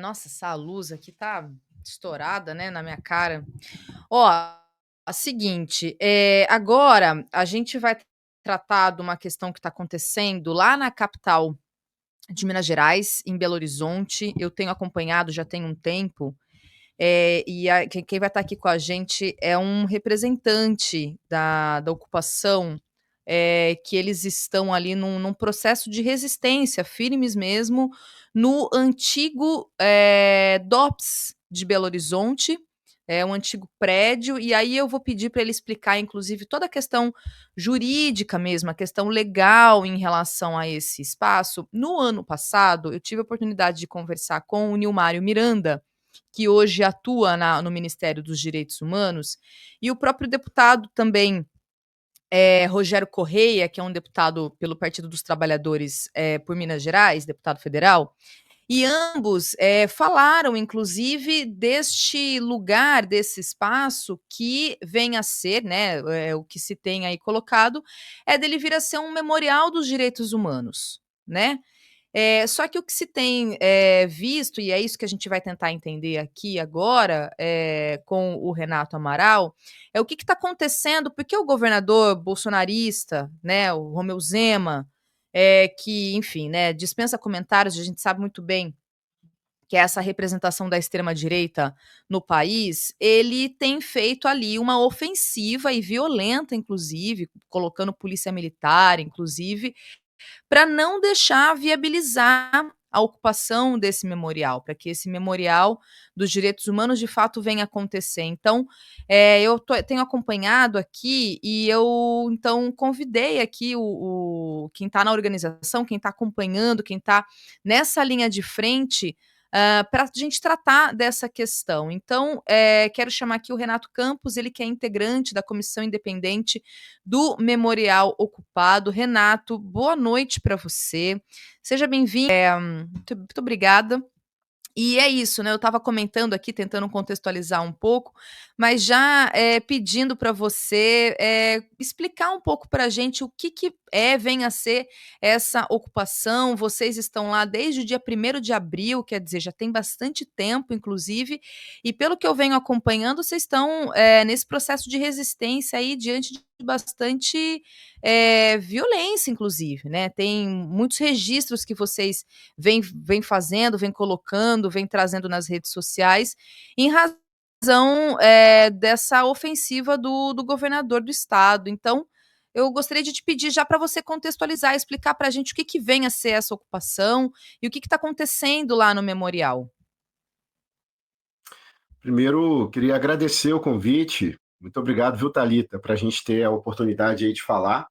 Nossa, essa luz aqui tá estourada, né, na minha cara. Ó, a seguinte, agora a gente vai tratar de uma questão que está acontecendo lá na capital de Minas Gerais, em Belo Horizonte. Eu tenho acompanhado já tem um tempo, quem vai estar aqui com a gente é um representante da ocupação, que eles estão ali num processo de resistência, firmes mesmo, no antigo DOPS de Belo Horizonte, é um antigo prédio, e aí eu vou pedir para ele explicar, inclusive, toda a questão jurídica mesmo, a questão legal em relação a esse espaço. No ano passado, eu tive a oportunidade de conversar com o Nilmário Miranda, que hoje atua no Ministério dos Direitos Humanos, e o próprio deputado também, Rogério Correia, que é um deputado pelo Partido dos Trabalhadores, por Minas Gerais, deputado federal, e ambos falaram, inclusive, deste lugar, desse espaço que vem a ser, né, o que se tem aí colocado, é dele vir a ser um memorial dos direitos humanos, né? Só que o que se tem visto, e é isso que a gente vai tentar entender aqui agora, com o Renato Amaral, é o que está acontecendo, porque o governador bolsonarista, né, o Romeu Zema, que, enfim, né, dispensa comentários, a gente sabe muito bem que é essa representação da extrema-direita no país, ele tem feito ali uma ofensiva e violenta, inclusive, colocando polícia militar, inclusive, para não deixar viabilizar a ocupação desse memorial, para que esse memorial dos direitos humanos de fato venha acontecer. Então, tenho acompanhado aqui e eu então convidei aqui quem está na organização, quem está acompanhando, quem está nessa linha de frente, para a gente tratar dessa questão. Então, quero chamar aqui o Renato Campos, ele que é integrante da Comissão Independente do Memorial Ocupado. Renato, boa noite para você. Seja bem-vindo. Muito obrigada. E é isso, né? Eu estava comentando aqui, tentando contextualizar um pouco, mas já pedindo para você explicar um pouco para a gente o que vem a ser essa ocupação. Vocês estão lá desde o dia 1º de abril, quer dizer, já tem bastante tempo, inclusive, e pelo que eu venho acompanhando, vocês estão nesse processo de resistência aí diante de bastante violência, inclusive, né? Tem muitos registros que vocês vem fazendo, vem colocando, vem trazendo nas redes sociais, em razão dessa ofensiva do governador do estado. Então, eu gostaria de te pedir já para você contextualizar, explicar para a gente o que vem a ser essa ocupação e o que está acontecendo lá no memorial. Primeiro, queria agradecer o convite. Muito obrigado, viu, Thalita, para a gente ter a oportunidade aí de falar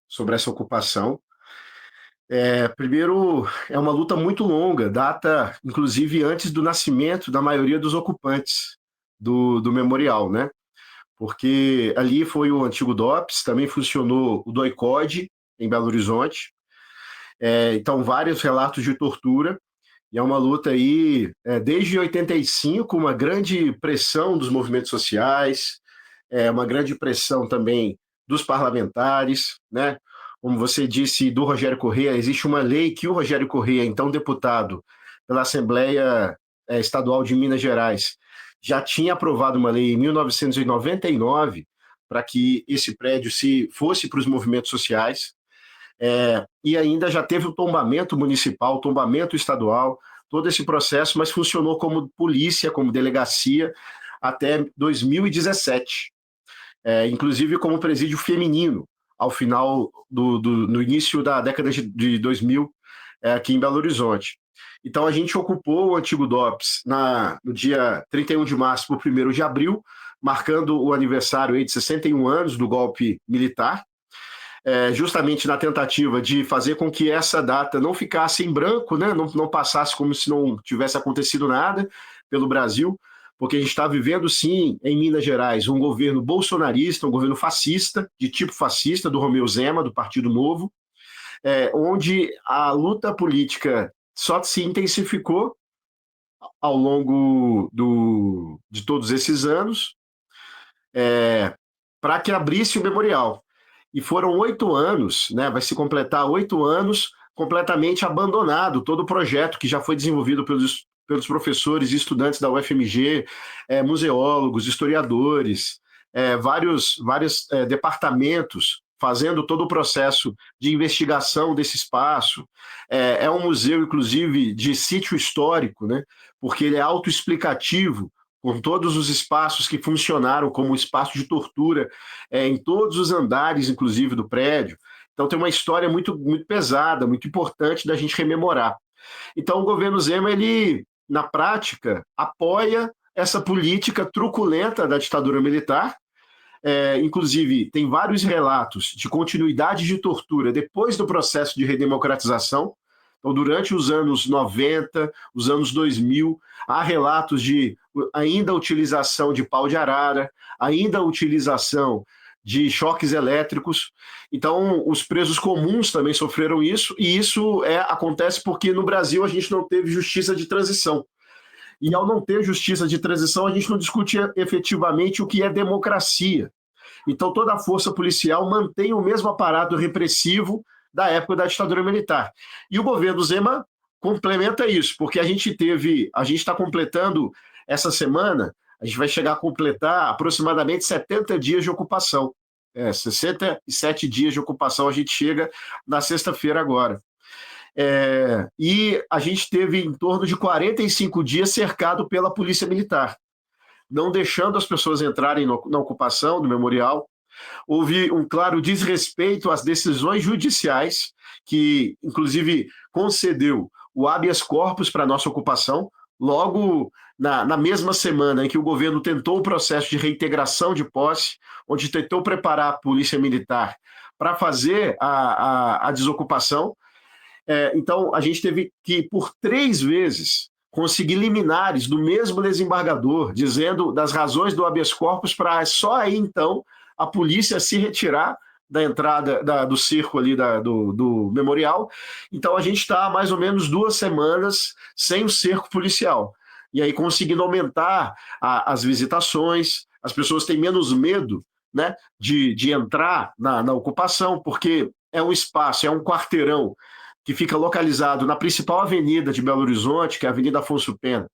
sobre essa ocupação. Primeiro, é uma luta muito longa, data inclusive antes do nascimento da maioria dos ocupantes do memorial, né? Porque ali foi o antigo DOPS, também funcionou o DOI-CODE em Belo Horizonte. Então, vários relatos de tortura. E é uma luta aí, desde 85, uma grande pressão dos movimentos sociais, uma grande pressão também dos parlamentares, né? Como você disse, do Rogério Correia, existe uma lei que o Rogério Correia, então deputado pela Assembleia Estadual de Minas Gerais, já tinha aprovado uma lei em 1999 para que esse prédio se fosse para os movimentos sociais, e ainda já teve o tombamento municipal, o tombamento estadual, todo esse processo, mas funcionou como polícia, como delegacia, até 2017, inclusive como presídio feminino, ao final no início da década de 2000, aqui em Belo Horizonte. Então, a gente ocupou o antigo DOPS no dia 31 de março para o 1º de abril, marcando o aniversário aí de 61 anos do golpe militar, justamente na tentativa de fazer com que essa data não ficasse em branco, né? Não passasse como se não tivesse acontecido nada pelo Brasil, porque a gente está vivendo, sim, em Minas Gerais, um governo bolsonarista, um governo fascista, de tipo fascista, do Romeu Zema, do Partido Novo, onde a luta política só se intensificou ao longo de todos esses anos, para que abrisse o memorial. E foram 8 anos, né? Vai se completar 8 anos completamente abandonado todo o projeto que já foi desenvolvido pelos professores e estudantes da UFMG, museólogos, historiadores, vários departamentos fazendo todo o processo de investigação desse espaço. É um museu, inclusive, de sítio histórico, né? Porque ele é autoexplicativo, com todos os espaços que funcionaram como espaço de tortura, em todos os andares, inclusive, do prédio. Então tem uma história muito, muito pesada, muito importante da gente rememorar. Então o governo Zema, ele, na prática, apoia essa política truculenta da ditadura militar. Inclusive, tem vários relatos de continuidade de tortura depois do processo de redemocratização. Então, durante os anos 90, os anos 2000, há relatos de ainda utilização de pau de arara, ainda utilização de choques elétricos. Então, os presos comuns também sofreram isso, e isso acontece porque no Brasil a gente não teve justiça de transição. E ao não ter justiça de transição, a gente não discute efetivamente o que é democracia. Então, toda a força policial mantém o mesmo aparato repressivo da época da ditadura militar. E o governo Zema complementa isso, porque a gente está completando essa semana, a gente vai chegar a completar aproximadamente 70 dias de ocupação. 67 dias de ocupação a gente chega na sexta-feira agora. E a gente teve em torno de 45 dias cercado pela Polícia Militar, não deixando as pessoas entrarem na ocupação do memorial. Houve um claro desrespeito às decisões judiciais, que inclusive concedeu o habeas corpus para a nossa ocupação, logo na mesma semana em que o governo tentou o processo de reintegração de posse, onde tentou preparar a Polícia Militar para fazer a desocupação. Então, a gente teve que, por 3 vezes, conseguir liminares do mesmo desembargador, dizendo das razões do habeas corpus, para só aí, então, a polícia se retirar da entrada do cerco ali do memorial. Então, a gente está mais ou menos 2 semanas sem o cerco policial. E aí, conseguindo aumentar as visitações, as pessoas têm menos medo, né, de entrar na ocupação, porque é um espaço, é um quarteirão que fica localizado na principal avenida de Belo Horizonte, que é a Avenida Afonso Pena,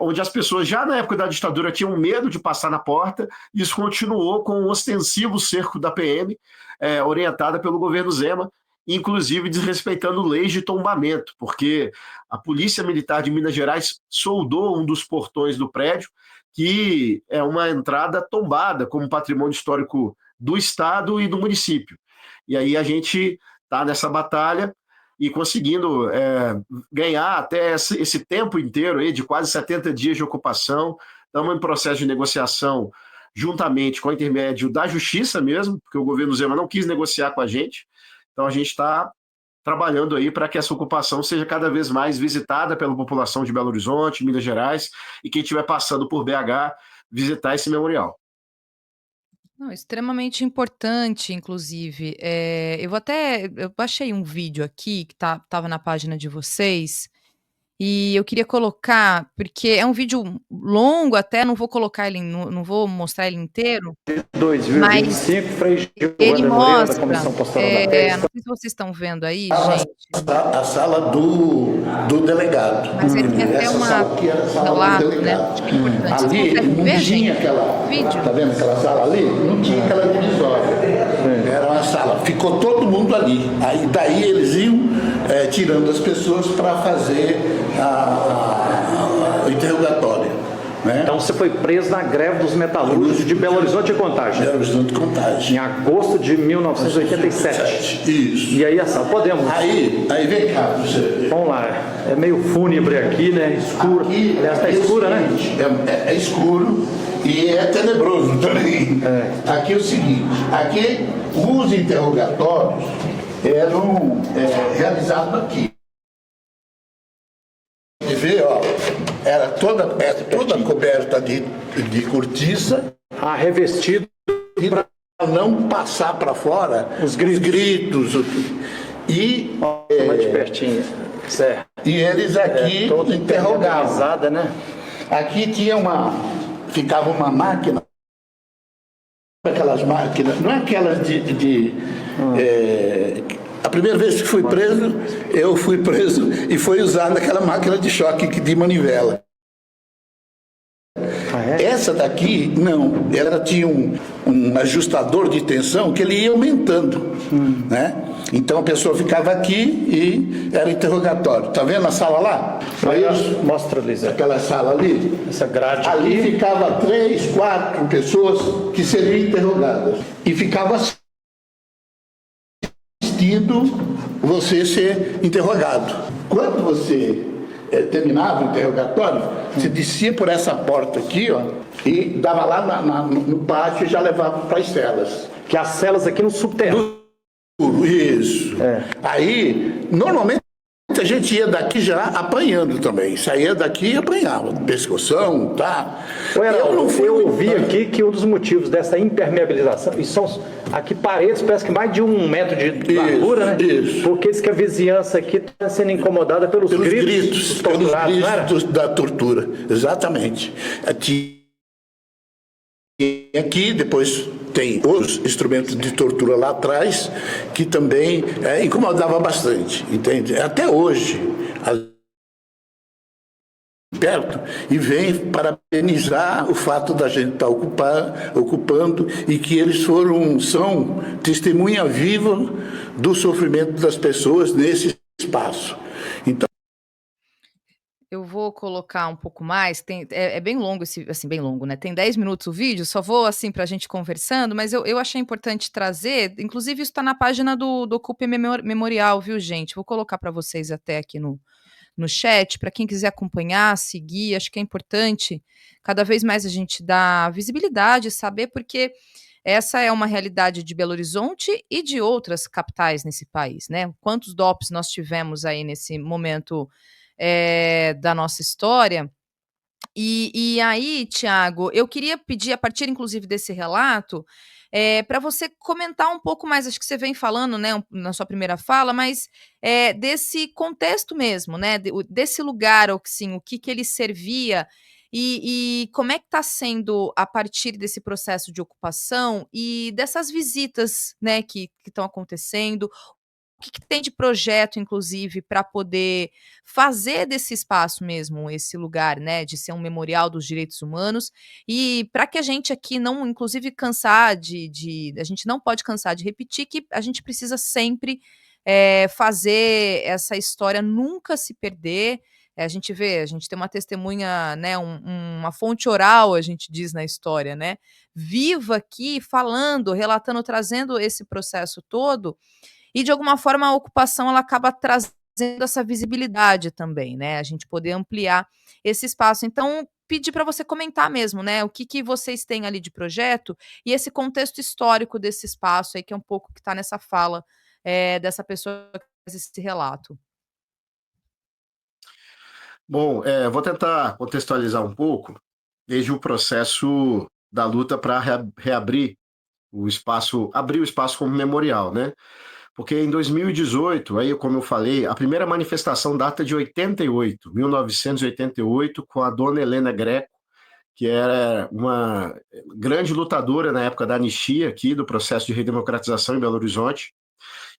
onde as pessoas já na época da ditadura tinham medo de passar na porta. Isso continuou com um ostensivo cerco da PM, orientada pelo governo Zema, inclusive desrespeitando leis de tombamento, porque a Polícia Militar de Minas Gerais soldou um dos portões do prédio, que é uma entrada tombada como patrimônio histórico do Estado e do município. E aí a gente está nessa batalha e conseguindo ganhar até esse tempo inteiro aí, de quase 70 dias de ocupação. Estamos em processo de negociação juntamente com o intermédio da Justiça mesmo, porque o governo Zema não quis negociar com a gente. Então a gente está trabalhando aí para que essa ocupação seja cada vez mais visitada pela população de Belo Horizonte, Minas Gerais, e quem estiver passando por BH visitar esse memorial. Não, extremamente importante, inclusive. Eu baixei um vídeo aqui que estava na página de vocês, e eu queria colocar, porque é um vídeo longo até, não vou mostrar ele inteiro, mas 2025, Frei ele Giovanni Moreira, da mostra, Comissão Pastoral da Terra. não sei se vocês estão vendo aí, gente, A sala do delegado. mas ele tem até Essa uma sala aqui era a sala do relato, né, delegado. acho que é importante. Vocês Ali conseguem não ver, tinha gente, aquela... o vídeo? Tá vendo aquela sala ali? Não tinha aquela divisória. Era uma sala. Ficou todo mundo ali. Aí daí eles iam tirando as pessoas para fazer o interrogatório. Né? Então você foi preso na greve dos metalúrgicos de Belo Horizonte e Contagem. Belo Horizonte e Contagem. Em agosto de 1987. Isso. E aí, podemos. Aí vem cá, você. Vamos lá. É meio fúnebre aqui, né? Escuro. Aqui, Aliás, tá escura, né? É escuro e é tenebroso também. Aqui é o seguinte, aqui os interrogatórios eram realizados aqui. E vê, ó, era toda coberta de cortiça. Revestido para não passar para fora os gritos. E de pertinho. Certo. E eles aqui interrogavam. Né? Aqui ficava uma máquina, aquelas máquinas, não é aquelas A primeira vez que fui preso, eu fui preso e foi usada aquela máquina de choque de manivela. Essa daqui, não, ela tinha um ajustador de tensão que ele ia aumentando, né? Então a pessoa ficava aqui e era interrogatório. Tá vendo a sala lá? Mostra, Lisa. Aquela sala ali? Essa grade ali aqui. Ficava 3, 4 pessoas que seriam interrogadas. E ficava assistindo você ser interrogado. Quando você terminava o interrogatório, você descia por essa porta aqui, ó, e dava lá no pátio e já levava para as celas. Que as celas aqui no subterrâneo. Isso. Aí, normalmente, a gente ia daqui já apanhando também. Saía daqui e apanhava. Pescoção, tá? Eu ouvi aqui que um dos motivos dessa impermeabilização, e são aqui paredes, parece que mais de 1 metro de largura, né? Isso. Porque diz que a vizinhança aqui está sendo incomodada pelos gritos da tortura. Exatamente. Aqui, depois tem os instrumentos de tortura lá atrás, que também incomodava bastante, entende? Até hoje, perto, e vem parabenizar o fato da gente estar ocupando e que eles são testemunha viva do sofrimento das pessoas nesse espaço. Então, eu vou colocar um pouco mais, é bem longo, bem longo, né? Tem 10 minutos o vídeo, só vou assim para a gente conversando, mas eu achei importante trazer, inclusive isso está na página do Ocupe Memorial, viu, gente? Vou colocar para vocês até aqui no chat, para quem quiser acompanhar, seguir, acho que é importante cada vez mais a gente dar visibilidade, saber, porque essa é uma realidade de Belo Horizonte e de outras capitais nesse país, né? Quantos DOPs nós tivemos aí nesse momento da nossa história. E aí, Tiago, eu queria pedir, a partir inclusive desse relato, para você comentar um pouco mais, acho que você vem falando, né, na sua primeira fala, mas desse contexto mesmo, né, desse lugar, assim, o que ele servia e como é que está sendo a partir desse processo de ocupação e dessas visitas, né, que estão acontecendo. O que tem de projeto, inclusive, para poder fazer desse espaço mesmo esse lugar, né, de ser um memorial dos direitos humanos, e para que a gente aqui não, inclusive, cansar a gente não pode cansar de repetir que a gente precisa sempre fazer essa história nunca se perder. A gente tem uma testemunha, né, uma fonte oral, a gente diz na história, né, viva aqui, falando, relatando, trazendo esse processo todo. E, de alguma forma, a ocupação ela acaba trazendo essa visibilidade também, né, a gente poder ampliar esse espaço. Então, pedir para você comentar mesmo, né, o que vocês têm ali de projeto e esse contexto histórico desse espaço aí, que é um pouco que está nessa fala dessa pessoa que faz esse relato. Bom, vou tentar contextualizar um pouco desde o processo da luta para reabrir o espaço, abrir o espaço como memorial, né? Porque em 2018, aí, como eu falei, a primeira manifestação data de 1988, com a dona Helena Greco, que era uma grande lutadora na época da anistia aqui, do processo de redemocratização em Belo Horizonte,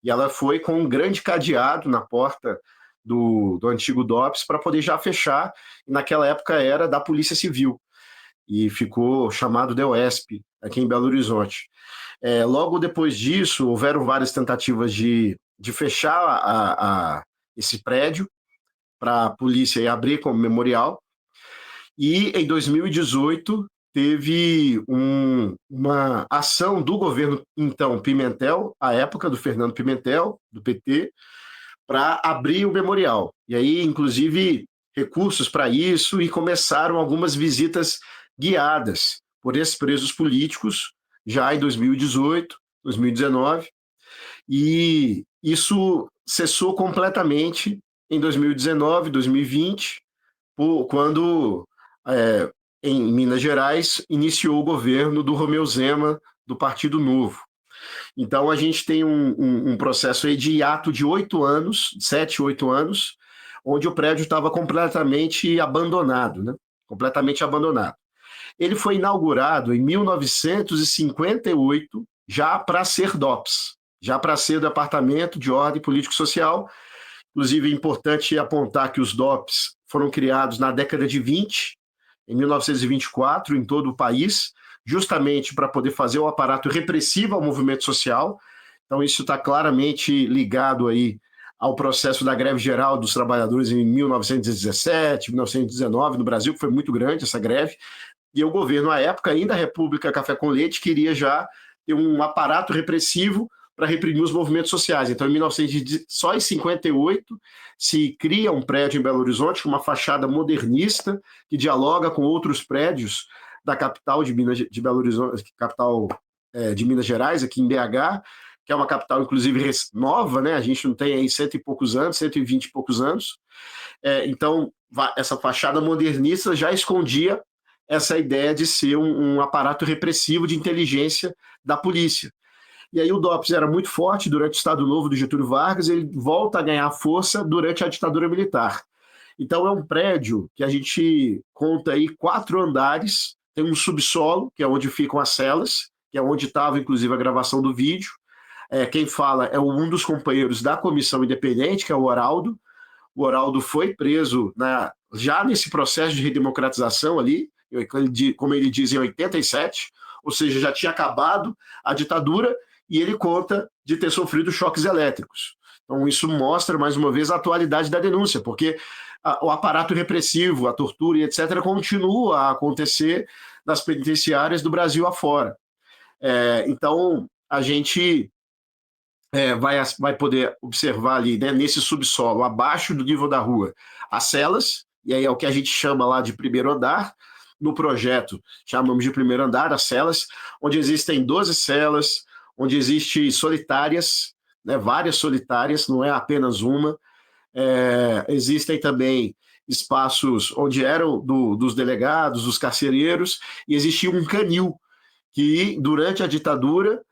e ela foi com um grande cadeado na porta do antigo DOPS para poder já fechar, e naquela época era da Polícia Civil, e ficou chamado DEOESP, aqui em Belo Horizonte. Logo depois disso, houveram várias tentativas de fechar esse prédio para a polícia abrir como memorial. E em 2018 teve uma ação do governo, então, Pimentel, à época do Fernando Pimentel, do PT, para abrir o memorial. E aí, inclusive, recursos para isso, e começaram algumas visitas guiadas por esses presos políticos, já em 2018, 2019, e isso cessou completamente em 2019, 2020, quando, em Minas Gerais, iniciou o governo do Romeu Zema, do Partido Novo. Então, a gente tem um processo aí de hiato de 8 anos, 7, 8 anos, onde o prédio estava completamente abandonado, né? Completamente abandonado. Ele foi inaugurado em 1958, já para ser DOPS. já para ser Departamento de Ordem Político-Social. Inclusive, é importante apontar que os DOPS foram criados na década de 20, em 1924, em todo o país, justamente para poder fazer o aparato repressivo ao movimento social. Então, isso está claramente ligado aí ao processo da greve geral dos trabalhadores em 1917, 1919, no Brasil, que foi muito grande essa greve, e o governo, à época, ainda a República Café com Leite, queria já ter um aparato repressivo para reprimir os movimentos sociais. Então, só em 58, se cria um prédio em Belo Horizonte com uma fachada modernista que dialoga com outros prédios da capital de Belo Horizonte, capital de Minas Gerais, aqui em BH, que é uma capital, inclusive, nova, né? A gente não tem aí 100 e poucos anos, 120 e poucos anos. Então, essa fachada modernista já escondia essa ideia de ser um aparato repressivo de inteligência da polícia. E aí o DOPS era muito forte durante o Estado Novo do Getúlio Vargas, ele volta a ganhar força durante a ditadura militar. Então é um prédio que a gente conta aí 4 andares, tem um subsolo, que é onde ficam as celas, que é onde estava, inclusive, a gravação do vídeo. Quem fala é um dos companheiros da comissão independente, que é o Oraldo. O Oraldo foi preso já nesse processo de redemocratização ali, como ele diz, em 87, ou seja, já tinha acabado a ditadura, e ele conta de ter sofrido choques elétricos. Então, isso mostra, mais uma vez, a atualidade da denúncia, porque o aparato repressivo, a tortura e etc., continua a acontecer nas penitenciárias do Brasil afora. Então, a gente vai poder observar ali, né, nesse subsolo, abaixo do nível da rua, as celas, e aí é o que a gente chama lá de primeiro andar. No projeto, chamamos de primeiro andar, as celas, onde existem 12 celas, onde existem solitárias, né, várias solitárias, não é apenas uma. Existem também espaços onde eram dos delegados, dos carcereiros, e existia um canil, que durante a ditadura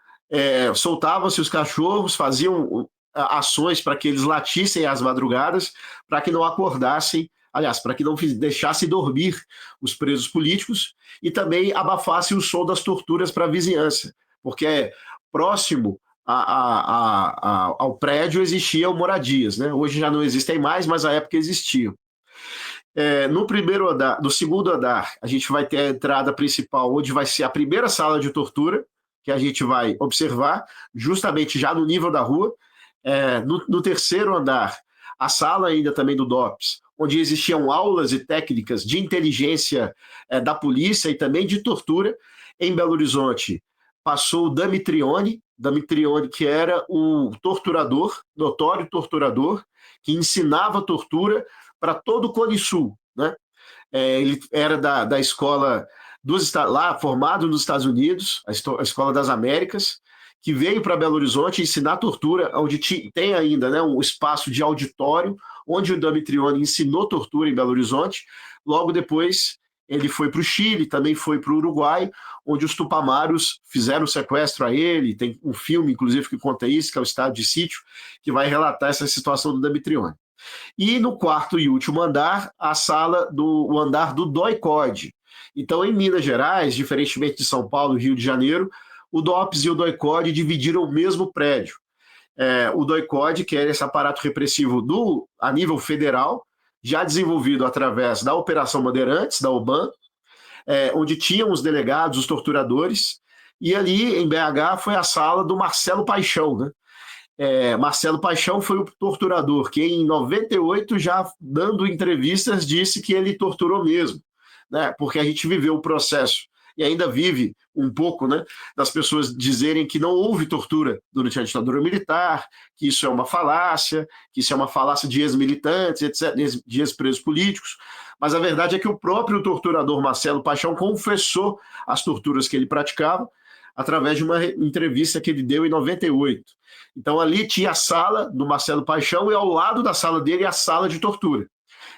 soltavam-se os cachorros, faziam ações para que eles latissem às madrugadas, para que não acordassem, aliás, para que não deixasse dormir os presos políticos, e também abafasse o som das torturas para a vizinhança, porque próximo ao prédio existiam moradias, né? Hoje já não existem mais, mas à época existiam. No segundo andar, a gente vai ter a entrada principal, onde vai ser a primeira sala de tortura, que a gente vai observar, justamente já no nível da rua. No terceiro andar, a sala ainda também do DOPS, onde existiam aulas e técnicas de inteligência da polícia e também de tortura. Em Belo Horizonte, passou o Damitrione, que era o torturador, notório torturador, que ensinava tortura para todo o Cone Sul, né? Ele era da escola lá, formado nos Estados Unidos, a Escola das Américas, que veio para Belo Horizonte ensinar tortura, onde tem ainda, né, um espaço de auditório, onde o Damitrione ensinou tortura em Belo Horizonte. Logo depois, ele foi para o Chile, também foi para o Uruguai, onde os tupamaros fizeram sequestro a ele. Tem um filme, inclusive, que conta isso, que é o Estado de Sítio, que vai relatar essa situação do Damitrione. E no quarto e último andar, o andar do DOI-CODE. Então, em Minas Gerais, diferentemente de São Paulo e Rio de Janeiro, o DOPS e o DOI-CODE dividiram o mesmo prédio. O DOI-CODE, que é esse aparato repressivo a nível federal, já desenvolvido através da Operação Bandeirantes, da OBAN, onde tinham os delegados, os torturadores, e ali em BH foi a sala do Marcelo Paixão, né? Marcelo Paixão foi o torturador que em 98, já dando entrevistas, disse que ele torturou mesmo, né? Porque a gente viveu o processo e ainda vive um pouco, né, das pessoas dizerem que não houve tortura durante a ditadura militar, que isso é uma falácia, de ex-militantes, etc., de ex-presos políticos. Mas a verdade é que o próprio torturador Marcelo Paixão confessou as torturas que ele praticava através de uma entrevista que ele deu em 98. Então ali tinha a sala do Marcelo Paixão e ao lado da sala dele a sala de tortura.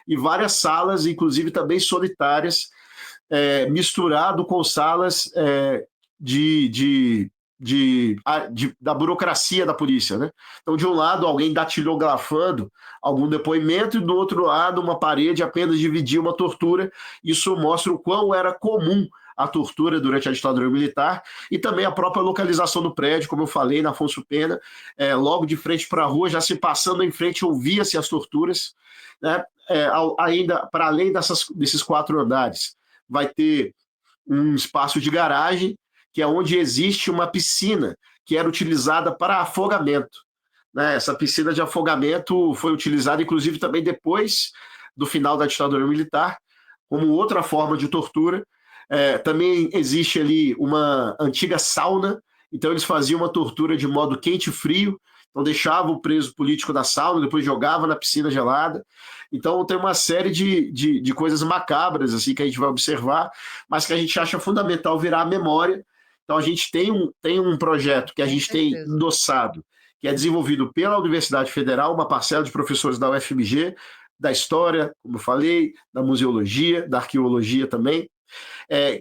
E várias salas, inclusive também solitárias, misturado com salas da burocracia da polícia, né? Então, de um lado, alguém datilografando algum depoimento, e do outro lado, uma parede apenas dividia uma tortura. Isso mostra o quão era comum a tortura durante a ditadura militar e também a própria localização do prédio, como eu falei, na Afonso Pena, logo de frente para a rua, já se passando em frente, ouvia-se as torturas, né? Ainda, para além desses 4 andares, vai ter um espaço de garagem, que é onde existe uma piscina que era utilizada para afogamento, né? Essa piscina de afogamento foi utilizada, inclusive, também depois do final da ditadura militar, como outra forma de tortura. Também existe ali uma antiga sauna, então eles faziam uma tortura de modo quente e frio, então deixava o preso político na sauna, depois jogava na piscina gelada. Então tem uma série de coisas macabras assim, que a gente vai observar, mas que a gente acha fundamental virar a memória. Então a gente tem um projeto que a gente tem endossado, que é desenvolvido pela Universidade Federal, uma parcela de professores da UFMG, da história, como eu falei, da museologia, da arqueologia também,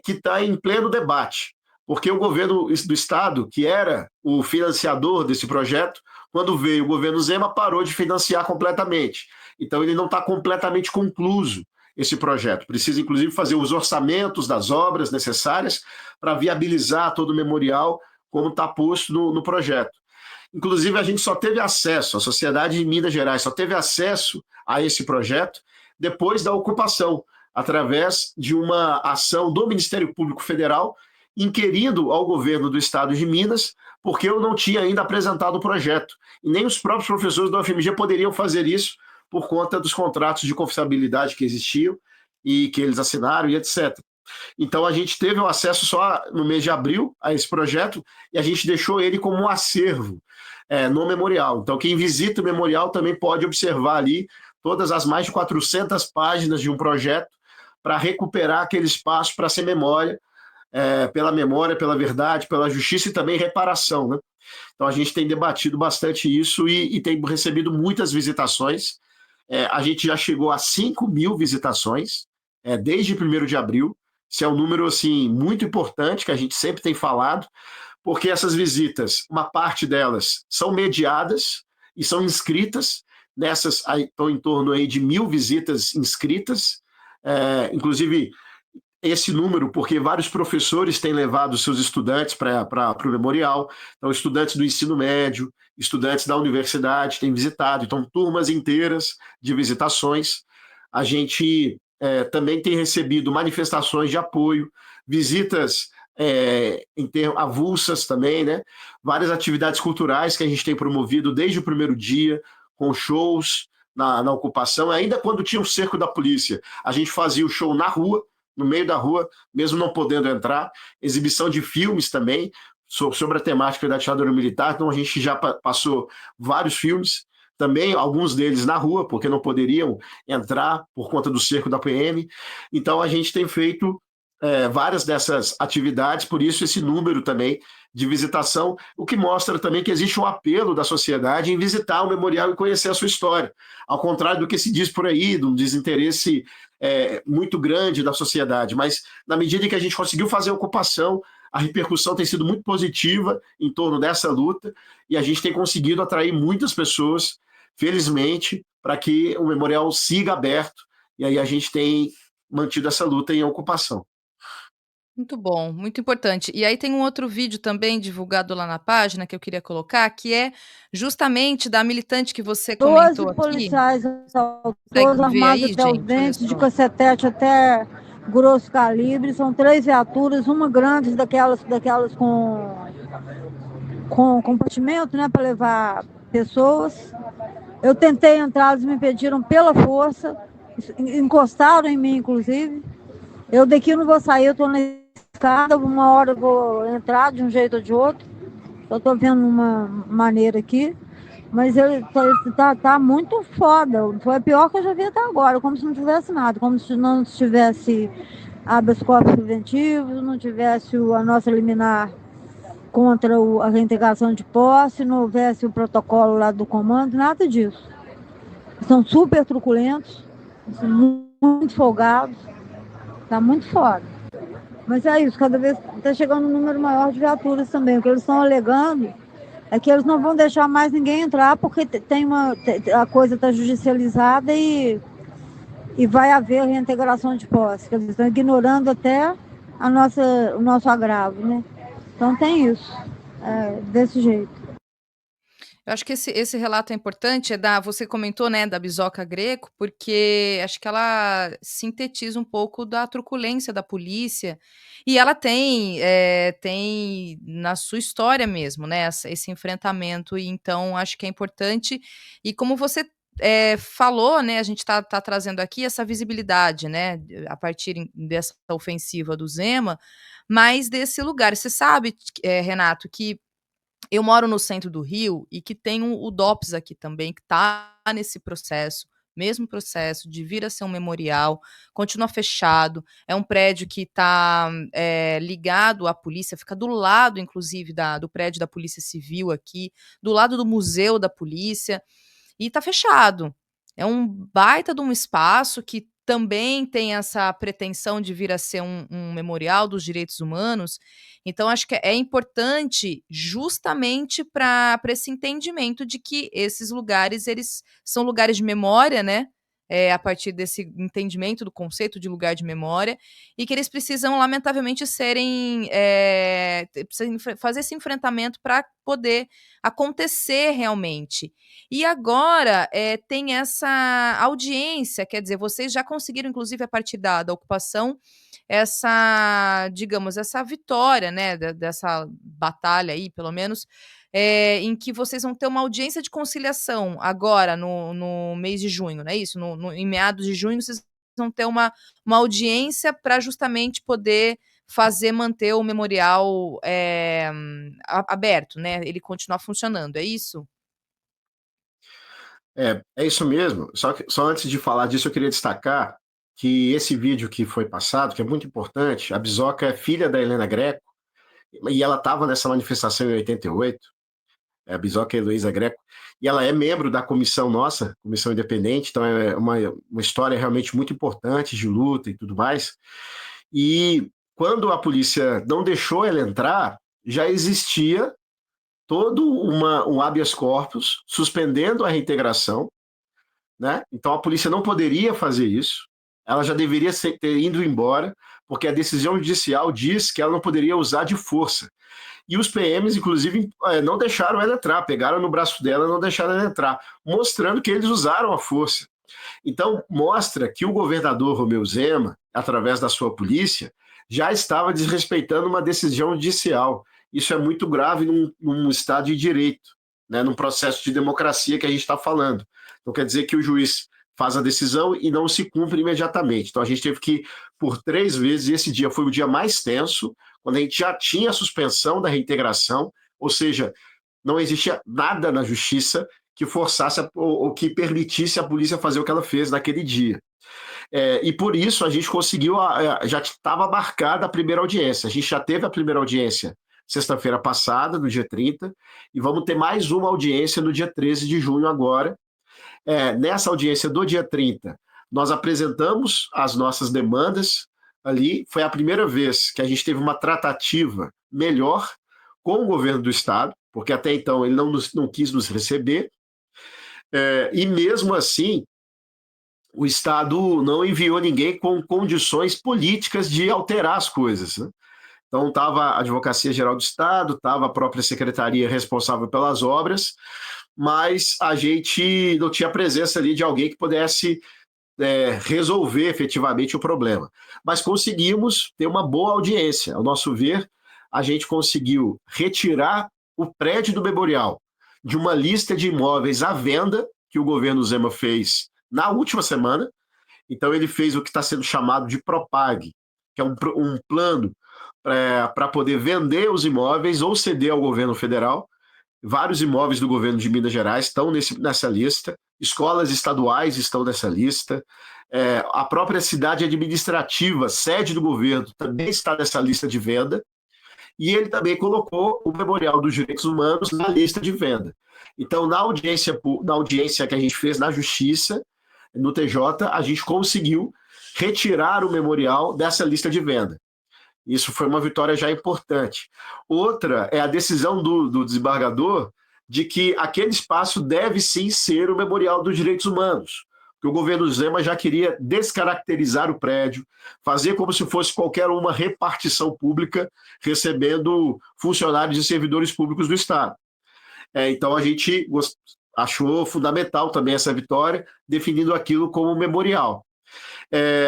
que está em pleno debate, porque o governo do Estado, que era o financiador desse projeto, quando veio o governo Zema, parou de financiar completamente. Então ele não está completamente concluso, esse projeto. Precisa, inclusive, fazer os orçamentos das obras necessárias para viabilizar todo o memorial, como está posto no projeto. Inclusive, a gente só teve acesso, a sociedade de Minas Gerais só teve acesso a esse projeto depois da ocupação, através de uma ação do Ministério Público Federal, inquirindo ao governo do Estado de Minas, porque eu não tinha ainda apresentado o projeto. E nem os próprios professores da UFMG poderiam fazer isso por conta dos contratos de confiabilidade que existiam e que eles assinaram e etc. Então, a gente teve o acesso só no mês de abril a esse projeto e a gente deixou ele como um acervo no memorial. Então, quem visita o memorial também pode observar ali todas as mais de 400 páginas de um projeto para recuperar aquele espaço para ser memória, pela verdade, pela justiça e também reparação, né? Então, a gente tem debatido bastante isso e tem recebido muitas visitações. A gente já chegou a 5.000 visitações desde 1º de abril. Isso é um número assim, muito importante, que a gente sempre tem falado, porque essas visitas, uma parte delas são mediadas e são inscritas. Nessas estão em torno aí de 1.000 visitas inscritas, inclusive esse número, porque vários professores têm levado seus estudantes para o memorial, então estudantes do ensino médio, estudantes da universidade têm visitado, então turmas inteiras de visitações. A gente também tem recebido manifestações de apoio, visitas avulsas também, né? Várias atividades culturais que a gente tem promovido desde o primeiro dia, com shows na ocupação, ainda quando tinha o cerco da polícia, a gente fazia o show na rua, no meio da rua, mesmo não podendo entrar, exibição de filmes também, sobre a temática da ditadura militar, então a gente já passou vários filmes, também alguns deles na rua, porque não poderiam entrar por conta do cerco da PM, então a gente tem feito várias dessas atividades, por isso esse número também de visitação, o que mostra também que existe um apelo da sociedade em visitar o memorial e conhecer a sua história, ao contrário do que se diz por aí, de um desinteresse muito grande da sociedade, mas na medida em que a gente conseguiu fazer a ocupação, a repercussão tem sido muito positiva em torno dessa luta e a gente tem conseguido atrair muitas pessoas, felizmente, para que o memorial siga aberto e aí a gente tem mantido essa luta em ocupação. Muito bom, muito importante. E aí tem um outro vídeo também divulgado lá na página que eu queria colocar, que é justamente da militante que você comentou 12 aqui. policiais Consegue todos ver armados aí, até os gente? Olha dentes, de só. cacetete até grosso calibre. São 3 viaturas, uma grande daquelas com compartimento, né, para levar pessoas. Eu tentei entrar, eles me pediram pela força, encostaram em mim, inclusive. Eu daqui não vou sair, eu estou na escada, uma hora eu vou entrar de um jeito ou de outro. Eu estou vendo uma maneira aqui, mas ele tá muito foda. Foi a pior que eu já vi até agora, como se não tivesse nada, como se não tivesse habeas corpus preventivos, não tivesse a nossa liminar contra a reintegração de posse, não houvesse o protocolo lá do comando, nada disso. São super truculentos, são muito folgados, tá muito foda. Mas é isso, cada vez está chegando um número maior de viaturas também. O que eles estão alegando é que eles não vão deixar mais ninguém entrar porque a coisa está judicializada e vai haver reintegração de posse. Eles estão ignorando até o nosso agravo, né? Então tem isso, desse jeito. Eu acho que esse relato é importante, você comentou, né, da Bisoca Greco, porque acho que ela sintetiza um pouco da truculência da polícia, e ela tem na sua história mesmo, né, esse enfrentamento, e então acho que é importante, e como você falou, né, a gente tá trazendo aqui essa visibilidade, né, a partir dessa ofensiva do Zema, mas desse lugar. Você sabe, Renato, que eu moro no centro do Rio e que tem o DOPS aqui também, que está nesse processo, mesmo processo de vir a ser um memorial, continua fechado, é um prédio que está ligado à polícia, fica do lado, inclusive, do prédio da Polícia Civil aqui, do lado do Museu da Polícia, e está fechado. É um baita de um espaço que também tem essa pretensão de vir a ser um memorial dos direitos humanos. Então, acho que é importante justamente para esse entendimento de que esses lugares, eles são lugares de memória, né? A partir desse entendimento do conceito de lugar de memória, e que eles precisam, lamentavelmente, precisam fazer esse enfrentamento para poder acontecer realmente. E agora tem essa audiência, quer dizer, vocês já conseguiram, inclusive, a partir da ocupação, digamos, essa vitória, né, dessa batalha aí, pelo menos, em que vocês vão ter uma audiência de conciliação agora no mês de junho, não é isso? Em meados de junho, vocês vão ter uma audiência para justamente poder manter o memorial aberto, né? Ele continuar funcionando, é isso? É isso mesmo. Só antes de falar disso, eu queria destacar que esse vídeo que foi passado, que é muito importante, a Bisoca é filha da Helena Greco, e ela estava nessa manifestação em 88, a Bisoca é Heloísa Greco, e ela é membro da comissão nossa, comissão independente, então é uma história realmente muito importante de luta e tudo mais. E quando a polícia não deixou ela entrar, já existia todo um habeas corpus suspendendo a reintegração, né? Então a polícia não poderia fazer isso, ela já deveria ter ido embora, porque a decisão judicial diz que ela não poderia usar de força. E os PMs, inclusive, não deixaram ela entrar, pegaram no braço dela e não deixaram ela entrar, mostrando que eles usaram a força. Então, mostra que o governador Romeu Zema, através da sua polícia, já estava desrespeitando uma decisão judicial. Isso é muito grave num Estado de direito, né, num processo de democracia que a gente está falando. Então, quer dizer que o juiz faz a decisão e não se cumpre imediatamente. Então, a gente teve que, por 3 vezes, e esse dia foi o dia mais tenso, quando a gente já tinha a suspensão da reintegração, ou seja, não existia nada na justiça que forçasse ou que permitisse a polícia fazer o que ela fez naquele dia. E por isso a gente conseguiu, já estava marcada a primeira audiência. A gente já teve a primeira audiência sexta-feira passada, no dia 30, e vamos ter mais uma audiência no dia 13 de junho agora. Nessa audiência do dia 30, nós apresentamos as nossas demandas ali. Foi a primeira vez que a gente teve uma tratativa melhor com o governo do Estado, porque até então ele não quis nos receber, e mesmo assim o Estado não enviou ninguém com condições políticas de alterar as coisas, né? Então estava a Advocacia Geral do Estado, estava a própria secretaria responsável pelas obras, mas a gente não tinha presença ali de alguém que pudesse resolver efetivamente o problema. Mas conseguimos ter uma boa audiência. Ao nosso ver, a gente conseguiu retirar o prédio do memorial de uma lista de imóveis à venda que o governo Zema fez na última semana. Então ele fez o que está sendo chamado de Propag, que é um plano para poder vender os imóveis ou ceder ao governo federal. Vários imóveis do governo de Minas Gerais estão nessa lista, escolas estaduais estão nessa lista, a própria cidade administrativa, sede do governo, também está nessa lista de venda, e ele também colocou o Memorial dos Direitos Humanos na lista de venda. Então, na audiência que a gente fez na Justiça, no TJ, a gente conseguiu retirar o memorial dessa lista de venda. Isso foi uma vitória já importante. Outra é a decisão do desembargador de que aquele espaço deve sim ser o Memorial dos Direitos Humanos. Porque que o governo Zema já queria descaracterizar o prédio, fazer como se fosse qualquer uma repartição pública, recebendo funcionários e servidores públicos do Estado. Então a gente achou fundamental também essa vitória, definindo aquilo como memorial.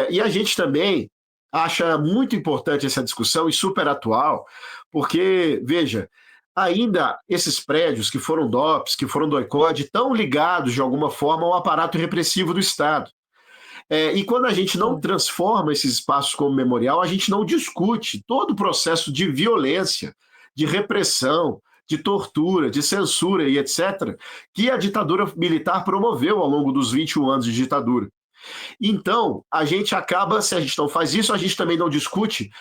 E a gente também acha muito importante essa discussão e super atual, porque, veja, ainda esses prédios que foram DOPS, que foram doicode, estão ligados de alguma forma ao aparato repressivo do Estado. E quando a gente não transforma esses espaços como memorial, a gente não discute todo o processo de violência, de repressão, de tortura, de censura e etc., que a ditadura militar promoveu ao longo dos 21 anos de ditadura. Então, a gente acaba, se a gente não faz isso, a gente também não discute